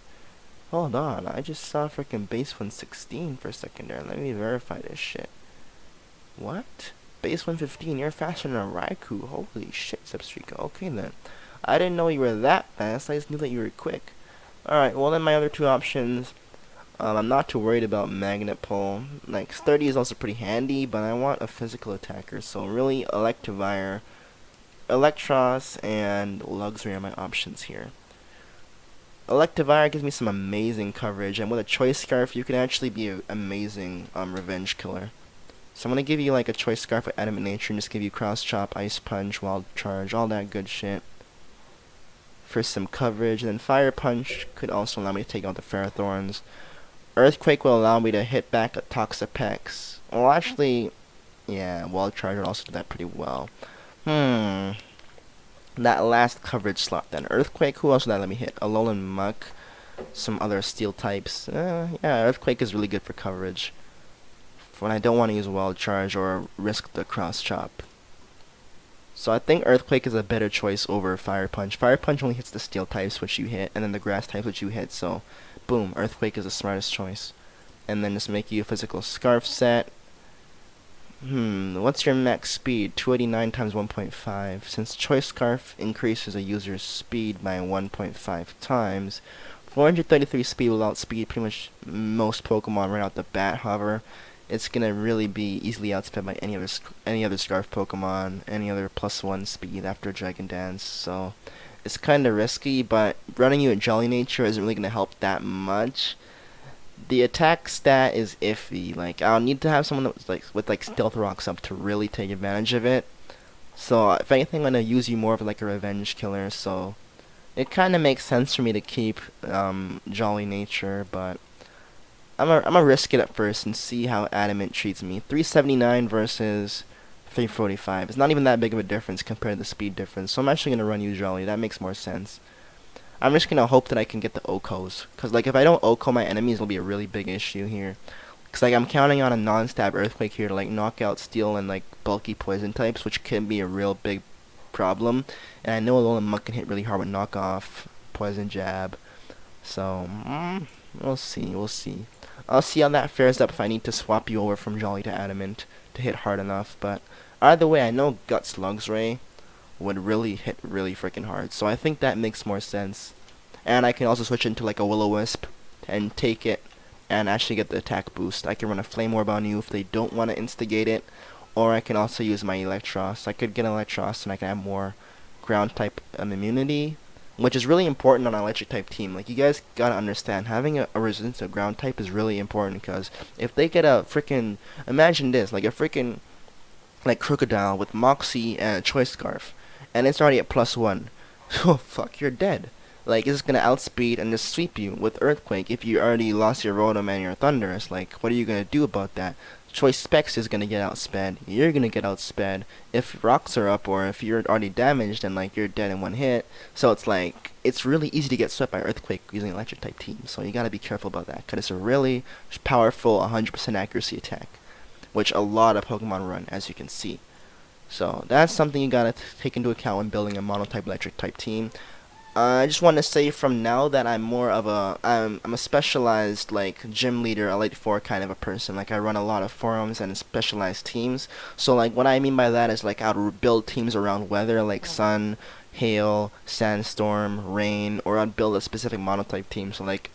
Hold on, I just saw freaking base 116 for a second there. Let me verify this shit. What? Base 115, you're faster than a Raikou. Holy shit, Zebstrika. Okay then. I didn't know you were that fast, I just knew that you were quick. Alright, well then my other two options, I'm not too worried about Magnet Pull. Like, Sturdy is also pretty handy, but I want a physical attacker, so really Electivire, Electros, and Luxray are my options here. Electivire gives me some amazing coverage, and with a Choice Scarf, you can actually be an amazing revenge killer. So I'm going to give you like a Choice Scarf with Adamant Nature, and just give you Cross Chop, Ice Punch, Wild Charge, all that good shit for some coverage. And then Fire Punch could also allow me to take out the Ferrothorns. Earthquake will allow me to hit back a Toxapex. Well, actually, yeah, Wild Charge would also do that pretty well. That last coverage slot then. Earthquake, who else would that let me hit? Alolan Muck, some other steel types. Yeah, Earthquake is really good for coverage when I don't want to use Wild Charge or risk the Cross Chop. So I think Earthquake is a better choice over Fire Punch. Fire Punch only hits the steel types which you hit, and then the grass types which you hit, so boom, Earthquake is the smartest choice. And then just make you a physical Scarf set. What's your max speed? 289 times 1.5. Since Choice Scarf increases a user's speed by 1.5 times, 433 speed will outspeed pretty much most Pokemon right out the bat. However, it's gonna really be easily outsped by any other Scarf Pokemon, any other +1 speed after Dragon Dance. So it's kind of risky, but running you at Jolly Nature isn't really gonna help that much. The attack stat is iffy. Like, I'll need to have someone that was like with like Stealth Rocks up to really take advantage of it. So if anything, I'm gonna use you more of like a revenge killer. So it kind of makes sense for me to keep Jolly Nature, but I'm gonna risk it at first and see how Adamant treats me. 379 versus 345. It's not even that big of a difference compared to the speed difference. So I'm actually gonna run you Jolly. That makes more sense. I'm just gonna hope that I can get the Okos, cause like if I don't Oko my enemies, it'll be a really big issue here. Cause like I'm counting on a non-stab Earthquake here to like knock out Steel and like bulky Poison types, which can be a real big problem. And I know Alolan Muck can hit really hard with knockoff, Poison Jab. So we'll see, we'll see. I'll see how that fares up if I need to swap you over from Jolly to Adamant to hit hard enough. But either way, I know Gut Slugs Ray would really hit really freaking hard. So I think that makes more sense. And I can also switch into like a Will-O-Wisp and take it and actually get the attack boost. I can run a Flame Orb on you if they don't want to instigate it. Or I can also use my Electros. I could get Electros and I can have more ground type immunity, which is really important on an electric type team. Like, you guys gotta understand, having a resistance to ground type is really important, because if they get a freaking, imagine this, like a freaking like Crocodile with Moxie and a Choice Scarf, and it's already at +1. Oh fuck, you're dead. Like, it's gonna outspeed and just sweep you with Earthquake if you already lost your Rotom and your Thunderous. Like, what are you gonna do about that? Choice Specs is gonna get outsped. You're gonna get outsped. If rocks are up or if you're already damaged, then like you're dead in one hit. So it's like, it's really easy to get swept by Earthquake using electric type team. So you gotta be careful about that, because it's a really powerful 100% accuracy attack, which a lot of Pokemon run, as you can see. So that's something you gotta take into account when building a mono-type electric type team. I just want to say from now that I'm more of I'm a specialized like gym leader, Elite Four kind of a person. Like, I run a lot of forums and specialized teams. So like what I mean by that is like I'd build teams around weather, like sun, hail, sandstorm, rain, or I'd build a specific monotype team. So like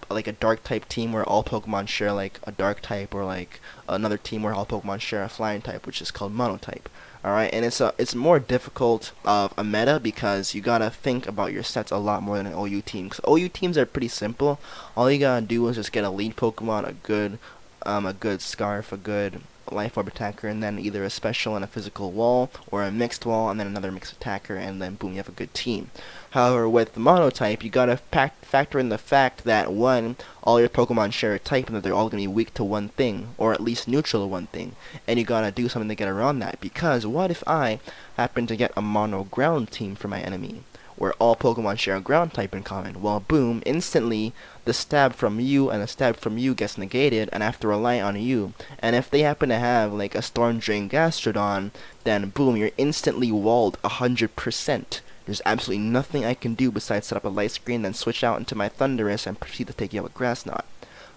like a dark type team where all Pokemon share like a dark type, or like another team where all Pokemon share a flying type, which is called monotype. Alright, and it's more difficult of a meta because you gotta think about your sets a lot more than an OU team. Cause OU teams are pretty simple. All you gotta do is just get a lead Pokemon, a good Scarf, a good Life Orb attacker, and then either a special and a physical wall, or a mixed wall and then another mixed attacker, and then boom, you have a good team. However, with the monotype, you gotta factor in the fact that one, all your Pokemon share a type and that they're all gonna be weak to one thing, or at least neutral to one thing, and you gotta do something to get around that. Because what if I happen to get a mono ground team for my enemy, where all Pokemon share a ground type in common? Well, boom, instantly the stab from you and a stab from you gets negated, and I have to rely on you. And if they happen to have like a Storm Drain Gastrodon, then boom, you're instantly walled 100%. There's absolutely nothing I can do besides set up a light screen, then switch out into my Thunderous and proceed to take you out with Grass Knot.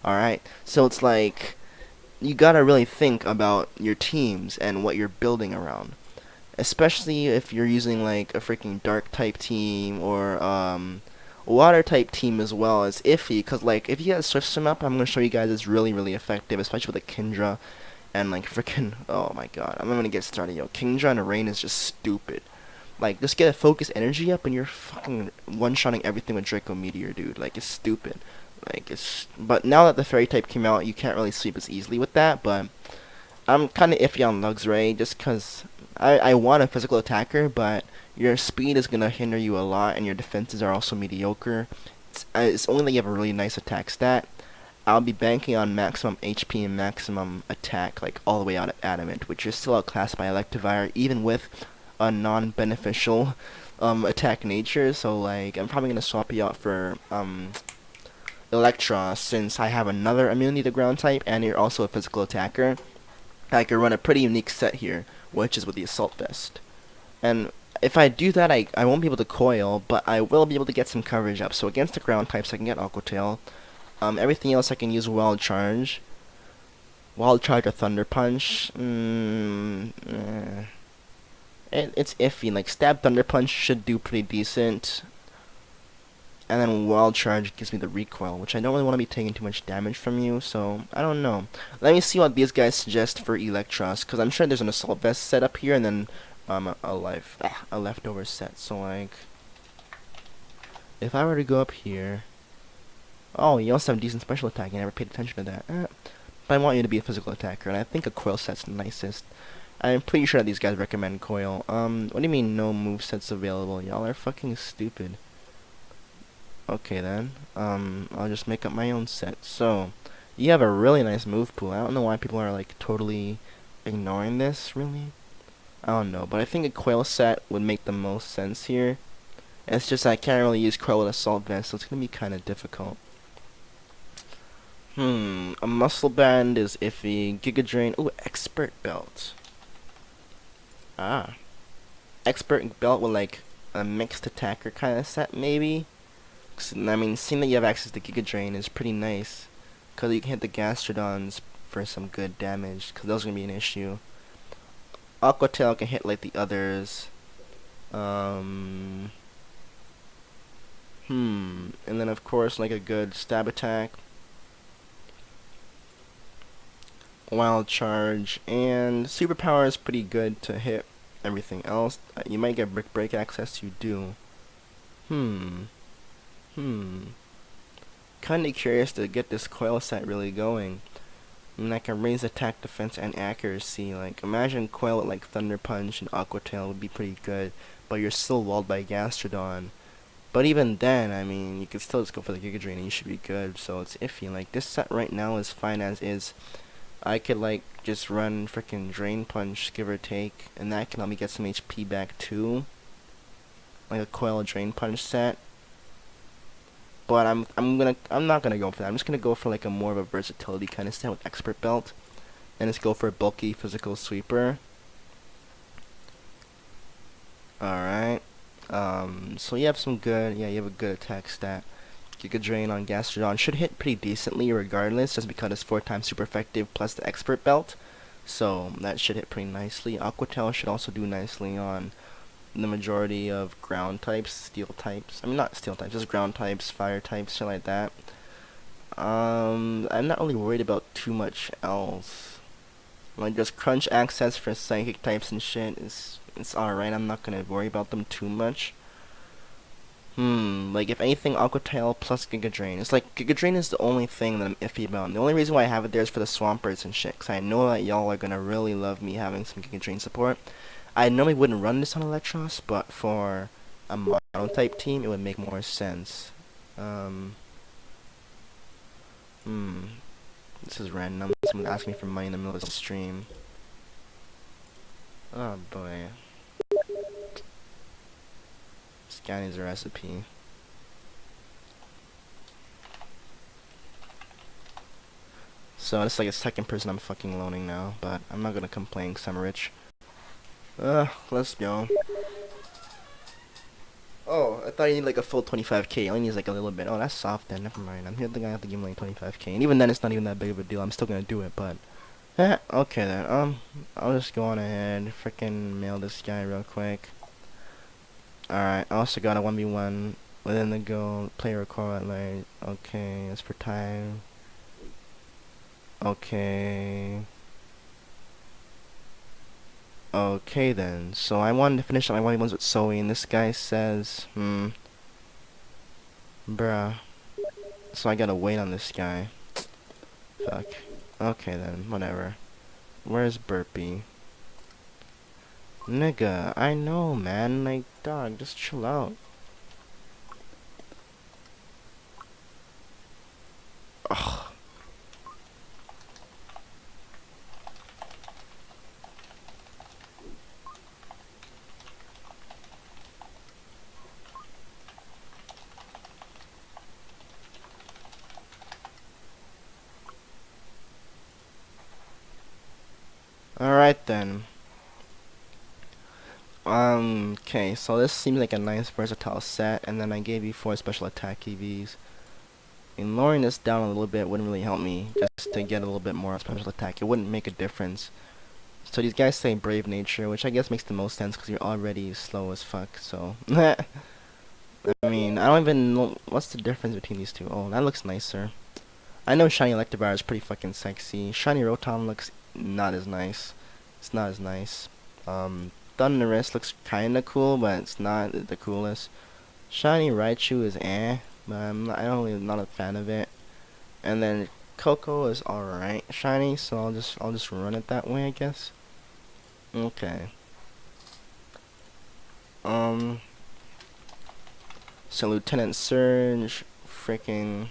Alright, so it's like, you gotta really think about your teams and what you're building around. Especially if you're using like a freaking dark type team, or water type team as well, is iffy, because like if you have Swift Swim up, I'm going to show you guys it's really really effective, especially with a Kingdra and like freaking, oh my god, I'm going to get started. Yo, Kingdra and Rain is just stupid. Like, just get a focus energy up and you're fucking one-shotting everything with Draco Meteor, dude. Like, it's stupid. Like, but now that the Fairy type came out, you can't really sweep as easily with that, but I'm kind of iffy on Luxray, just because I want a physical attacker, but your speed is going to hinder you a lot, and your defenses are also mediocre. It's only that you have a really nice attack stat. I'll be banking on maximum HP and maximum attack, like all the way out at Adamant, which is still outclassed by Electivire, even with a non-beneficial attack nature. So like, I'm probably going to swap you out for Electra, since I have another immunity to ground type, and you're also a physical attacker. I could run a pretty unique set here, which is with the Assault Vest. And if I do that, I won't be able to coil, but I will be able to get some coverage up. So against the ground types, I can get Aqua Tail. Everything else I can use Wild Charge. Wild Charge or Thunder Punch. It's iffy. Like Stab Thunder Punch should do pretty decent. And then Wild Charge gives me the recoil, which I don't really want to be taking too much damage from you, so I don't know. Let me see what these guys suggest for Electros, because I'm sure there's an Assault Vest set up here, and then a leftover set. So like, if I were to go up here, oh, you also have decent special attack. I never paid attention to that. But I want you to be a physical attacker, and I think a coil set's the nicest. I'm pretty sure that these guys recommend coil. What do you mean no movesets available? Y'all are fucking stupid. Okay then, I'll just make up my own set. So, you have a really nice move pool. I don't know why people are like totally ignoring this, really. I don't know, but I think a Quail set would make the most sense here. It's just I can't really use Quail with Assault Vest, so it's gonna be kind of difficult. A Muscle Band is iffy. Giga Drain, ooh, Expert Belt. Expert Belt with like a mixed attacker kind of set, maybe. I mean, seeing that you have access to Giga Drain is pretty nice, because you can hit the Gastrodons for some good damage, because those are going to be an issue. Aqua Tail can hit like the others. And then of course like a good stab attack. Wild Charge, and Superpower is pretty good to hit everything else. You might get Brick Break access, you do. Kinda curious to get this coil set really going. I mean, I can raise attack, defense, and accuracy. Like, imagine coil with like Thunder Punch and Aqua Tail would be pretty good, but you're still walled by Gastrodon. But even then, I mean, you could still just go for the Giga Drain and you should be good, so it's iffy. Like, this set right now is fine as is. I could like just run frickin' Drain Punch, give or take, and that can help me get some HP back too. Like a coil Drain Punch set. But I'm not gonna go for that. I'm just gonna go for like a more of a versatility kind of set with Expert Belt, and just go for a bulky physical sweeper. Alright. So you have some good, you have a good attack stat. Giga Drain on Gastrodon should hit pretty decently regardless, just because it's 4 times super effective plus the Expert Belt. So that should hit pretty nicely. Aqua Tail should also do nicely on the majority of ground types, steel types. I mean, not steel types, just ground types, fire types, shit like that. I'm not really worried about too much else. Like, just crunch access for psychic types and shit it's alright. I'm not gonna worry about them too much. Like, if anything, Aqua Tail plus Giga Drain. It's like, Giga Drain is the only thing that I'm iffy about. And the only reason why I have it there is for the Swampers and shit, because I know that y'all are gonna really love me having some Giga Drain support. I normally wouldn't run this on Electros, but for a mono type team, it would make more sense. This is random. Someone asked me for money in the middle of the stream. Oh boy. This guy needs a recipe. So it's like a second person I'm fucking loaning now, but I'm not gonna complain because I'm rich. Let's go. Oh, I thought you need like a full 25k. I only need like a little bit. Oh, that's soft then. Never mind. I'm here thinking I have to give him like 25k. And even then, it's not even that big of a deal. I'm still gonna do it, but... okay then. I'll just go on ahead. Frickin' mail this guy real quick. Alright, I also got a 1v1 within the goal. Player record like... Okay, that's for time. Okay... Okay then, so I wanted to finish up my 1v1s with Zoe, and this guy says, bruh. So I gotta wait on this guy. Fuck. Okay then, whatever. Where's Burpee? Nigga, I know, man. Like, dog, just chill out. Ugh. Alright then. Okay, so this seems like a nice versatile set, and then I gave you 4 special attack EVs. And lowering this down a little bit wouldn't really help me, just to get a little bit more special attack. It wouldn't make a difference. So these guys say brave nature, which I guess makes the most sense because you're already slow as fuck. So I mean, I don't even know what's the difference between these two. Oh, that looks nicer. I know shiny Electivire is pretty fucking sexy. Shiny Rotom looks not as nice. It's not as nice. Thundurus looks kinda cool, but it's not the coolest. Shiny Raichu is but I don't really not a fan of it. And then Coco is alright shiny, so I'll just run it that way, I guess. Okay. So Lieutenant Surge, freaking.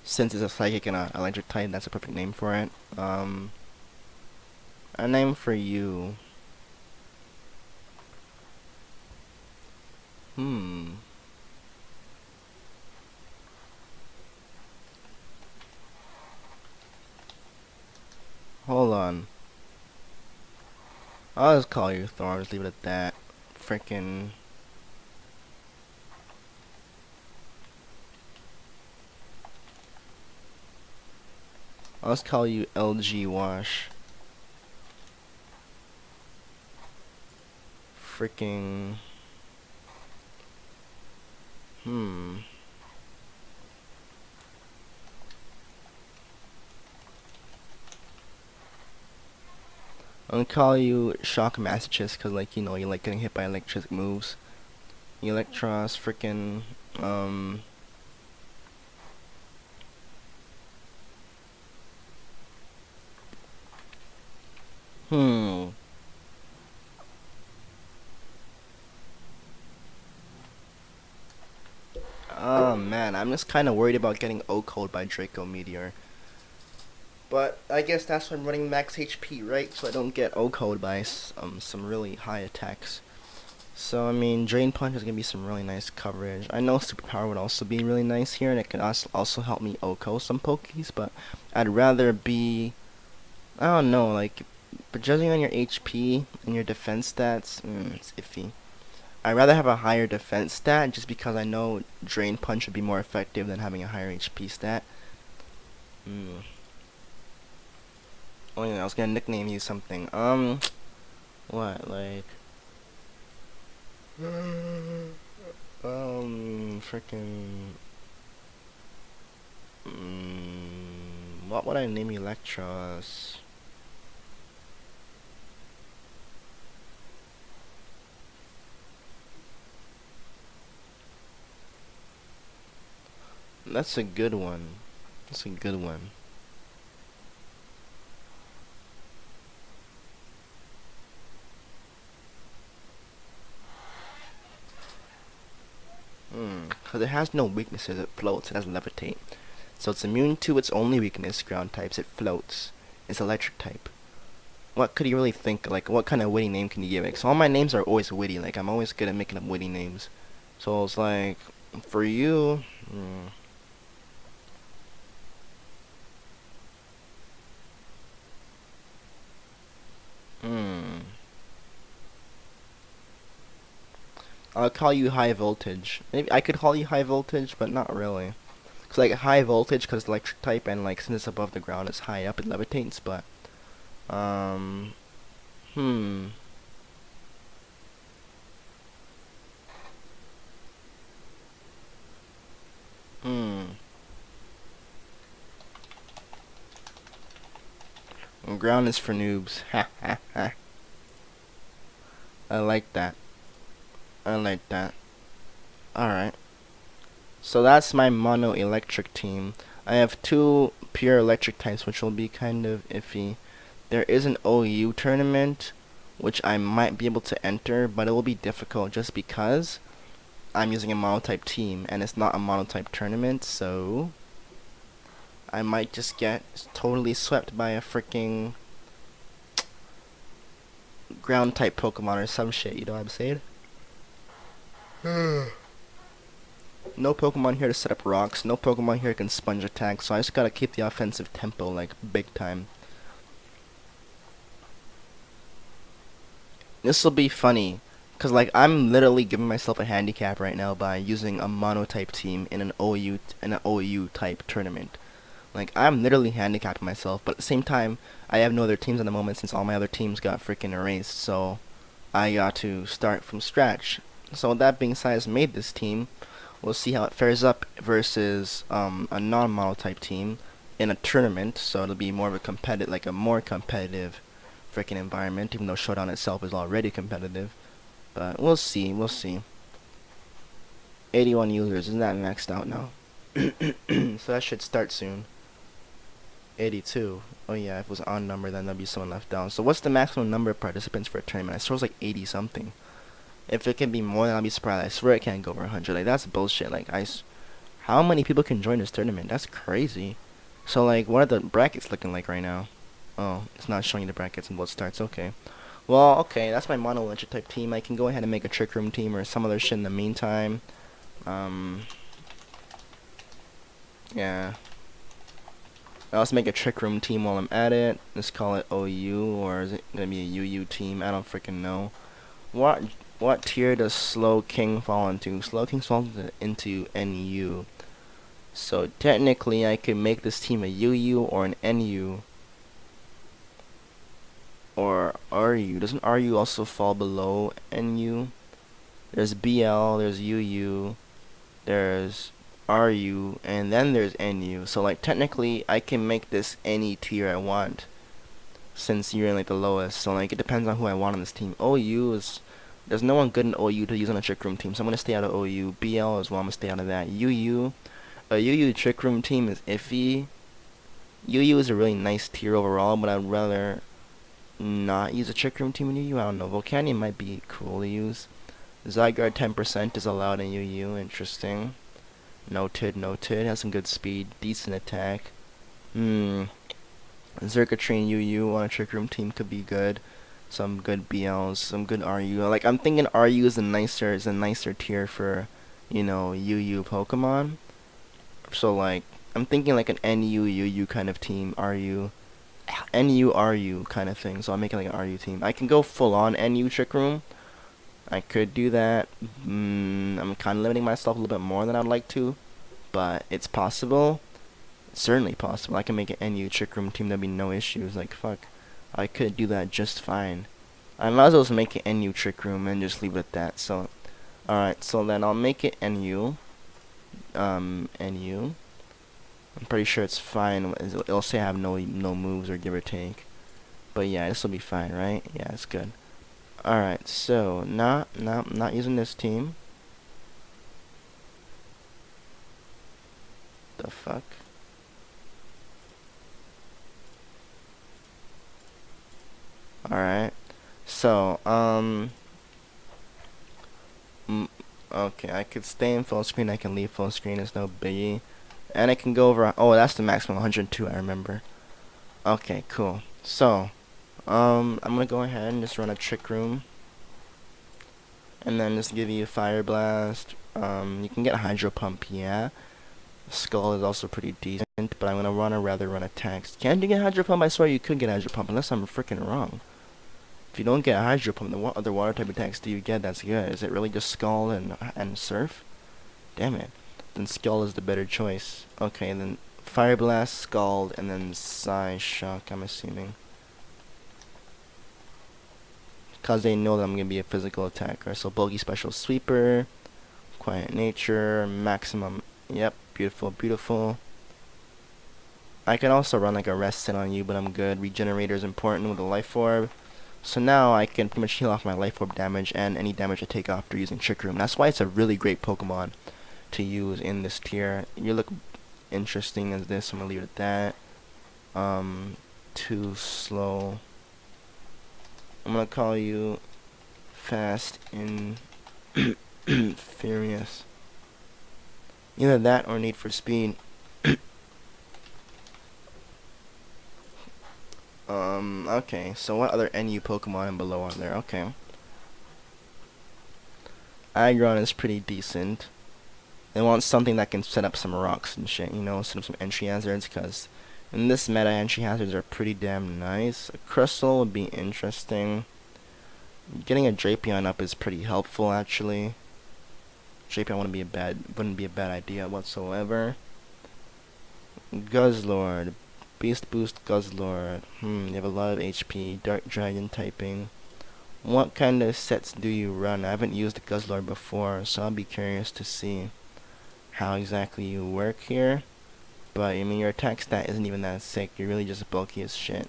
Since it's a psychic and a electric type, that's a perfect name for it. A name for you. Hold on. I'll just call you Thor. I'll just leave it at that. Frickin'. I'll just call you LG Wash. Fricking. I'm gonna call you Shock Masochist because, like, you know, you like getting hit by electric moves. Electros, frickin', Oh man, I'm just kind of worried about getting O-Code by Draco Meteor. But I guess that's why I'm running max HP, right? So I don't get O-Code by some really high attacks. So I mean, Drain Punch is gonna be some really nice coverage. I know Superpower would also be really nice here, and it could also help me O-Code some Pokies. But I'd rather be, I don't know, like, but judging on your HP and your defense stats, it's iffy. I'd rather have a higher defense stat just because I know Drain Punch would be more effective than having a higher HP stat. Oh yeah, I was gonna nickname you something. What, like, freaking, what would I name Electros? That's a good one. That's a good one. Because it has no weaknesses, it floats, it has levitate. So it's immune to its only weakness, ground types, it floats. It's electric type. What could you really think, like, what kind of witty name can you give it? So all my names are always witty, like, I'm always good at making up witty names. So it's like, for you, I'll call you High Voltage. Maybe I could call you High Voltage, but not really. Cause like High Voltage, cause it's electric type, and like since it's above the ground, it's high up, it levitates. But Ground is for noobs. Ha ha ha. I like that. I like that. Alright. So that's my mono electric team. I have two pure electric types, which will be kind of iffy. There is an OU tournament, which I might be able to enter, but it will be difficult just because I'm using a monotype team, and it's not a monotype tournament, so I might just get totally swept by a freaking ground type Pokemon or some shit, you know what I'm saying? No Pokemon here to set up rocks, no Pokemon here can sponge attack, so I just gotta keep the offensive tempo, like, big time. This will be funny, cause like I'm literally giving myself a handicap right now by using a monotype team in an OU type tournament. Like I'm literally handicapping myself, but at the same time, I have no other teams at the moment since all my other teams got freaking erased. So I got to start from scratch. So with that being said, I just made this team. We'll see how it fares up versus a non-monotype team in a tournament. So it'll be more of a competitive, like a more competitive freaking environment, even though Showdown itself is already competitive. But we'll see, we'll see. 81 users, isn't that maxed out now? So that should start soon. 82. Oh yeah, if it was on number, then there'll be someone left down. So what's the maximum number of participants for a tournament? I swear it was like 80 something. If it can be more, then I'll be surprised. I swear it can't go over 100. Like that's bullshit. Like how many people can join this tournament? That's crazy. So like, what are the brackets looking like right now? Oh, it's not showing you the brackets and what starts. Okay. Well, okay, that's my mono launcher type team. I can go ahead and make a trick room team or some other shit in the meantime. Yeah. I'll just make a trick room team while I'm at it. Let's call it OU, or is it gonna be a UU team? I don't freaking know. What tier does Slow King fall into? Slow King falls into NU. So technically, I could make this team a UU or an NU. Or RU. Doesn't RU also fall below NU? There's BL, there's UU, there's RU, and then there's NU. So like technically I can make this any tier I want, since you're in like the lowest. So like it depends on who I want on this team. OU is, there's no one good in OU to use on a trick room team, so I'm gonna stay out of OU. BL as well, I'm gonna stay out of that. UU, a UU trick room team is iffy. UU is a really nice tier overall, but I'd rather not use a trick room team in UU. I don't know. Volcanion might be cool to use. Zygarde 10% is allowed in UU. Interesting. Noted, noted. Has some good speed. Decent attack. Zerkatrine UU on a trick room team could be good. Some good BLs, some good RU. Like I'm thinking RU is a nicer tier for, you know, UU Pokemon. So like I'm thinking like an NU UU kind of team, RU. NU RU kind of thing. So I'm making like an RU team. I can go full on NU trick room. I could do that. I'm kind of limiting myself a little bit more than I'd like to, but it's possible. It's certainly possible. I can make an NU trick room team. There'd be no issues. Like fuck, I could do that just fine. I might as well just make an NU trick room and just leave it at that. So, all right. So then I'll make it NU. NU. I'm pretty sure it's fine. It'll say I have no moves or give or take. But yeah, this will be fine, right? Yeah, it's good. Alright, so not using this team. The fuck? Alright. So, okay, I could stay in full screen, I can leave full screen, it's no biggie. And I can go over, oh, that's the maximum, 102, I remember. Okay, cool. So, I'm gonna go ahead and just run a trick room. And then just give you Fire Blast. You can get Hydro Pump, yeah. Skull is also pretty decent, but I'm gonna rather run attacks. Can't you get Hydro Pump? I swear you could get Hydro Pump, unless I'm freaking wrong. If you don't get Hydro Pump, then what other water type attacks do you get that's good? Is it really just Skull and Surf? Damn it. Then Skull is the better choice. Okay, then Fire Blast, Scald, and then Psy Shock, I'm assuming. Because they know that I'm going to be a physical attacker. So Bulky Special Sweeper, Quiet Nature, Maximum. Yep, beautiful, beautiful. I can also run like a Rest Sit on you, but I'm good. Regenerator is important with a Life Orb. So now I can pretty much heal off my Life Orb damage and any damage I take after using Trick Room. That's why it's a really great Pokemon to use in this tier. You look interesting as this. I'm going to leave it at that. Too slow. I'm gonna call you Fast and Furious. Either that or Need for Speed. Okay, so what other NU Pokemon and below are there? Okay. Aggron is pretty decent. They want something that can set up some rocks and shit, you know, set up some entry hazards, because in this meta, entry hazards are pretty damn nice. A Crystal would be interesting. Getting a Drapion up is pretty helpful actually. Drapion wouldn't be a bad idea whatsoever. Guzzlord. Beast Boost Guzzlord. You have a lot of HP. Dark Dragon typing. What kind of sets do you run? I haven't used Guzzlord before, so I'll be curious to see how exactly you work here. But, I mean, your attack stat isn't even that sick. You're really just bulky as shit.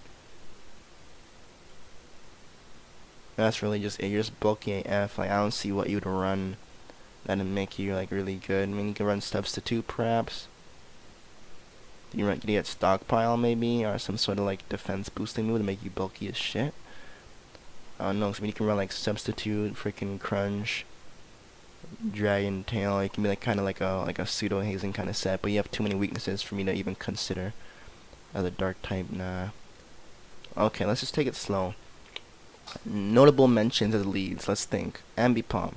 That's really just it. You're just bulky AF. Like, I don't see what you'd run that'd make you, like, really good. I mean, you can run Substitute, perhaps. You get Stockpile, maybe, or some sort of, like, defense boosting move to make you bulky as shit. I don't know, so you can run, like, Substitute, freaking Crunch, Dragon Tail. It can be, like, kind of like a pseudo-hazing kind of set, but you have too many weaknesses for me to even consider as a dark type. Nah. Okay, let's just take it slow. Notable mentions as leads. Let's think. Ambipom,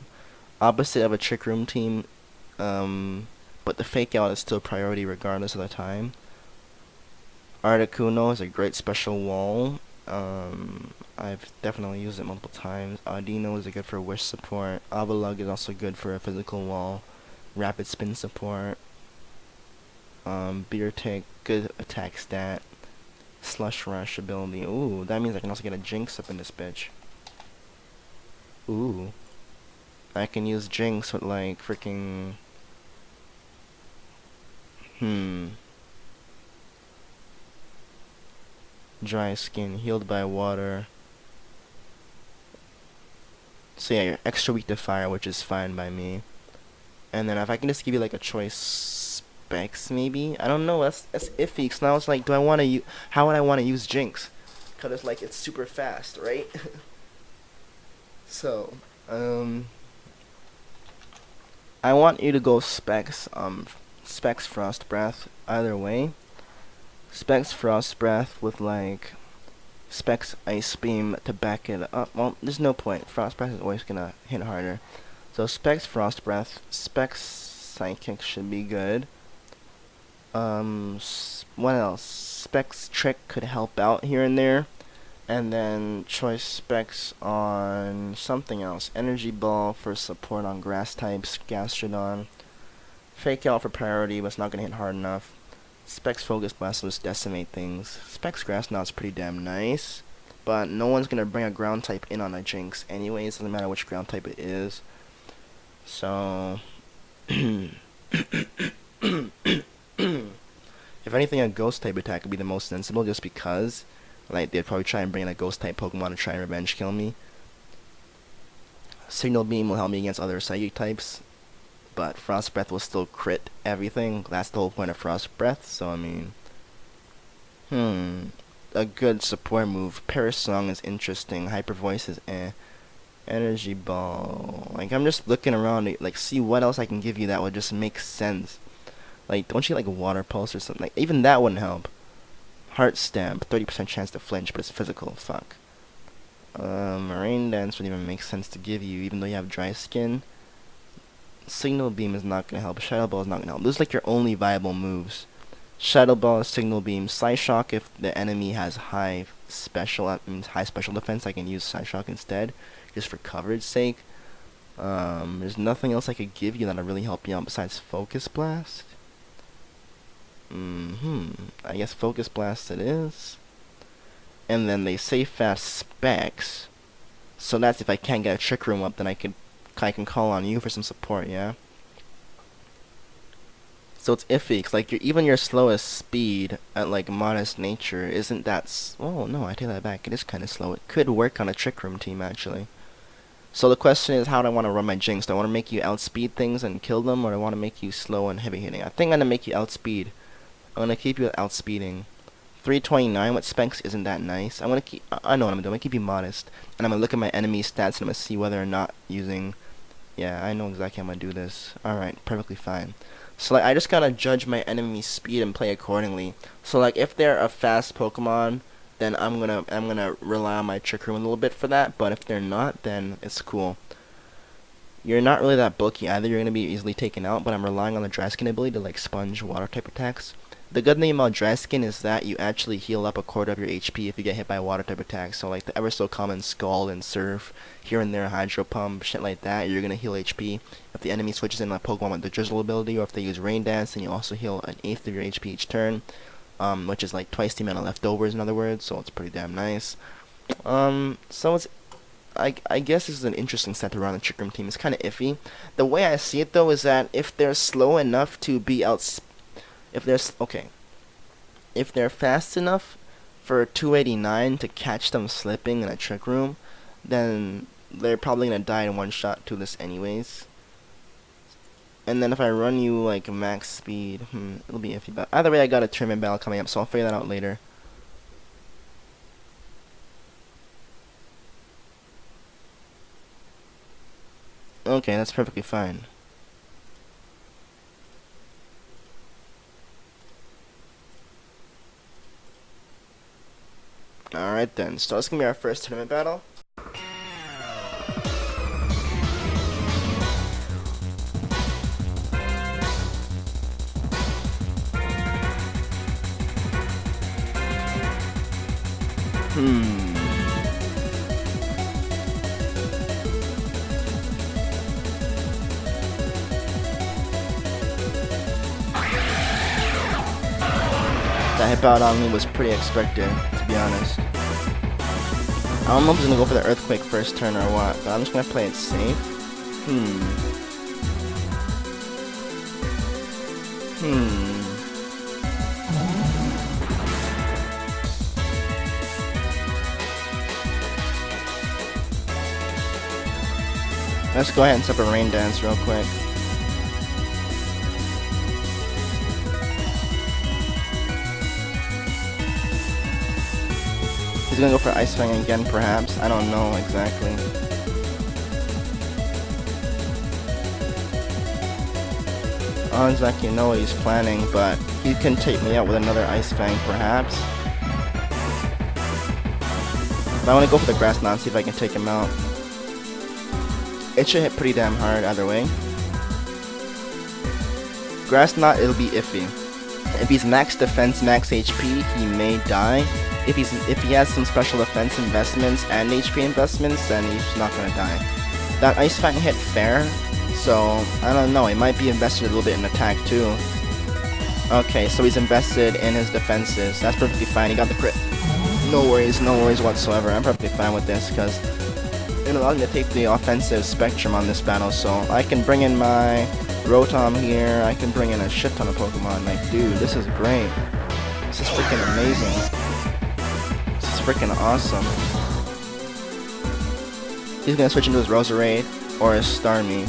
opposite of a Trick Room team, but the fake out is still priority regardless of the time. Articuno is a great special wall. I've definitely used it multiple times. Audino is good for wish support. Avalug is also good for a physical wall. Rapid spin support. Beer Tick, good attack stat. Slush Rush ability. Ooh, that means I can also get a Jinx up in this bitch. Ooh. I can use Jinx with like freaking... Dry skin, healed by water. So yeah, you're extra weak to fire, which is fine by me. And then if I can just give you like a choice specs, maybe? I don't know, that's iffy, cause now it's like, how would I want to use Jinx? Cause it's like, it's super fast, right? So, I want you to go specs Frost Breath, either way. Specs Frost Breath with like Specs Ice Beam to back it up. Well, there's no point. Frost Breath is always gonna hit harder. So Specs Frost Breath, Specs Psychic should be good. What else? Specs Trick could help out here and there. And then choice specs on something else. Energy Ball for support on grass types. Gastrodon. Fake out for priority, but it's not gonna hit hard enough. Specs Focus Blast will just decimate things. Specs Grass Knot's pretty damn nice, but no one's gonna bring a ground type in on a Jinx anyways, doesn't matter which ground type it is. So if anything, a ghost type attack would be the most sensible, just because like they'd probably try and bring in a ghost type Pokemon to try and revenge kill me. Signal Beam will help me against other psychic types, but Frost Breath will still crit everything. That's the whole point of Frost Breath, so I mean... A good support move. Paris Song is interesting. Hyper Voice is eh. Energy Ball. Like, I'm just looking around to, like, see what else I can give you that would just make sense. Like, don't you like Water Pulse or something? Like, even that wouldn't help. Heart Stamp. 30% chance to flinch, but it's physical. Fuck. Rain Dance wouldn't even make sense to give you, even though you have dry skin. Signal Beam is not going to help. Shadow Ball is not going to help. Those are like your only viable moves. Shadow Ball, Signal Beam, Psyshock if the enemy has high special defense. I can use Psyshock instead, just for coverage sake. There's nothing else I could give you that'll really help you out besides Focus Blast. I guess Focus Blast it is. And then they say fast specs. So that's if I can't get a Trick Room up, then I can call on you for some support, yeah? So it's iffy, cause like even your slowest speed at like Modest Nature isn't that oh no, I take that back, it is kinda slow. It could work on a Trick Room team actually. So the question is, how do I want to run my Jinx? Do I want to make you outspeed things and kill them, or do I want to make you slow and heavy hitting? I think I'm gonna make you outspeed. I'm gonna keep you outspeeding. 329 with specs isn't that nice. I know what I'm gonna do. I'm gonna keep you modest, and I'm gonna look at my enemy stats and I'm gonna see whether or not using. Yeah, I know exactly how I'm gonna do this. Alright, perfectly fine. So like, I just gotta judge my enemy's speed and play accordingly. So like, if they're a fast Pokemon, then I'm gonna rely on my Trick Room a little bit for that. But if they're not, then it's cool. You're not really that bulky either. You're gonna be easily taken out. But I'm relying on the Dry Skin ability to like sponge water type attacks. The good thing about dry skin is that you actually heal up a quarter of your HP if you get hit by a water type attack. So like the ever so common Scald and Surf, here and there Hydro Pump, shit like that, you're gonna heal HP. If the enemy switches in a Pokemon with the Drizzle ability, or if they use Rain Dance, then you also heal an eighth of your HP each turn, which is like twice the amount of leftovers in other words, so it's pretty damn nice. So it's I guess this is an interesting set to run on the Trick Room team. It's kind of iffy. The way I see it though is that if they're slow enough to be if they're fast enough for 289 to catch them slipping in a Trick Room, then they're probably gonna die in one shot to this anyways. And then if I run you like max speed, it'll be iffy. But either way, I got a tournament battle coming up, so I'll figure that out later. Okay, that's perfectly fine. Alright then, so this is gonna be our first tournament battle. That hip out on me was pretty expected, to be honest. I don't know if he's gonna go for the Earthquake first turn or what, but I'm just gonna play it safe. Let's go ahead and set up a Rain Dance real quick. He's gonna go for Ice Fang again, perhaps. I don't know exactly. I don't exactly know what he's planning, but he can take me out with another Ice Fang, perhaps. But I want to go for the Grass Knot, see if I can take him out. It should hit pretty damn hard either way. Grass Knot, it'll be iffy. If he's max defense, max HP, he may die. If he has some special defense investments and HP investments, then he's not gonna die. That Ice Fang hit fair, so I don't know. He might be invested a little bit in attack too. Okay, so he's invested in his defenses. That's perfectly fine. He got the crit. No worries whatsoever. I'm perfectly fine with this because it allows me to take the offensive spectrum on this battle. So I can bring in my Rotom here. I can bring in a shit ton of Pokemon. Like, dude, this is great. This is freaking amazing. Freaking awesome. He's gonna switch into his Roserade or his Starmie.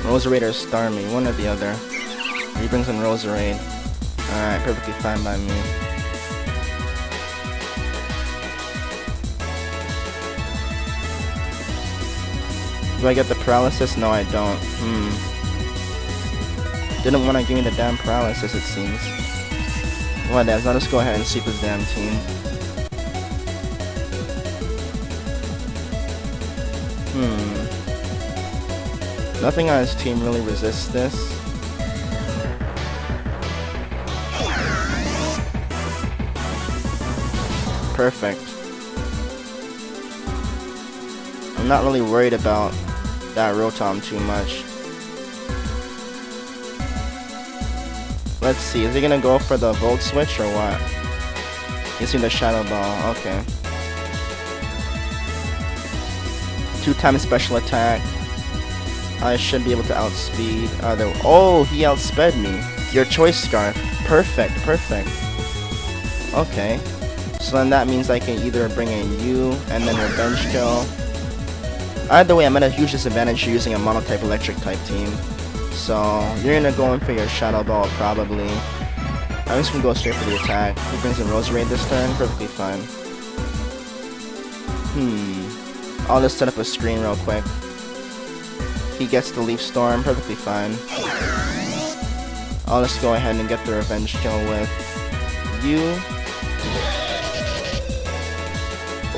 Roserade or Starmie, one or the other. He brings in Roserade. Alright, perfectly fine by me. Do I get the paralysis? No, I don't. Didn't want to give me the damn paralysis, it seems. Whatever, I'll just go ahead and sweep his damn team. Nothing on his team really resists this. Perfect. I'm not really worried about that Rotom too much. Let's see, is he gonna go for the Volt Switch or what? He's in the Shadow Ball, okay. 2-time special attack. I should be able to outspeed either. Oh, he outsped me. Your choice, Scarf. Perfect, perfect. Okay. So then that means I can either bring in you and then Revenge Kill. Either way, I'm at a huge disadvantage using a Mono-type Electric type team. So you're gonna go in for your Shadow Ball probably. I'm just gonna go straight for the attack. He brings in Roserade this turn, perfectly fine. I'll just set up a screen real quick. He gets the Leaf Storm, perfectly fine. I'll just go ahead and get the Revenge Kill with you.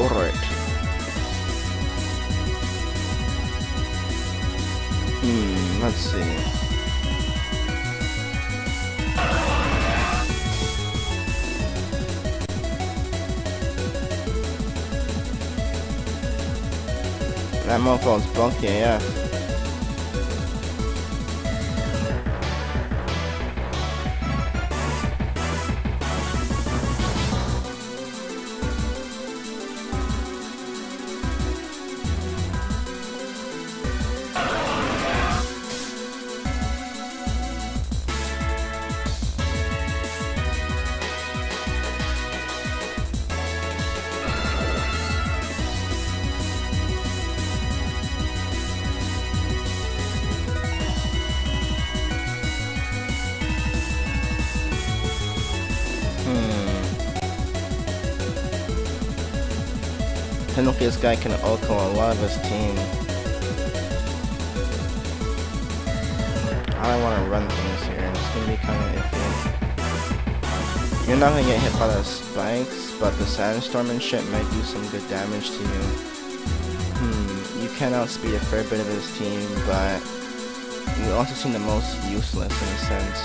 Alright. Let's see. That motherfucker's bulky AF. Technically, this guy can oko a lot of his team. I don't want to run things here. It's gonna be kind of iffy. You're not gonna get hit by the spikes, but the sandstorm and shit might do some good damage to you. You can outspeed a fair bit of his team, but you also seem the most useless in a sense.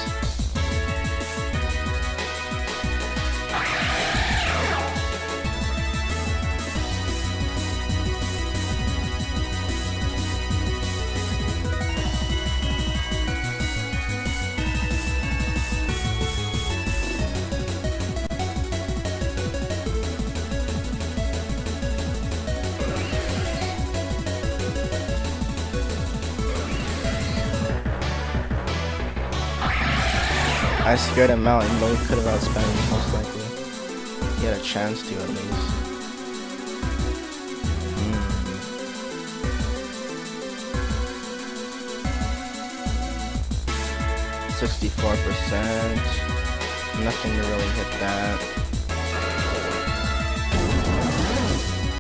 I scared him out, even though he could have outspent me most likely. He had a chance to at least. 64%. Nothing to really hit that.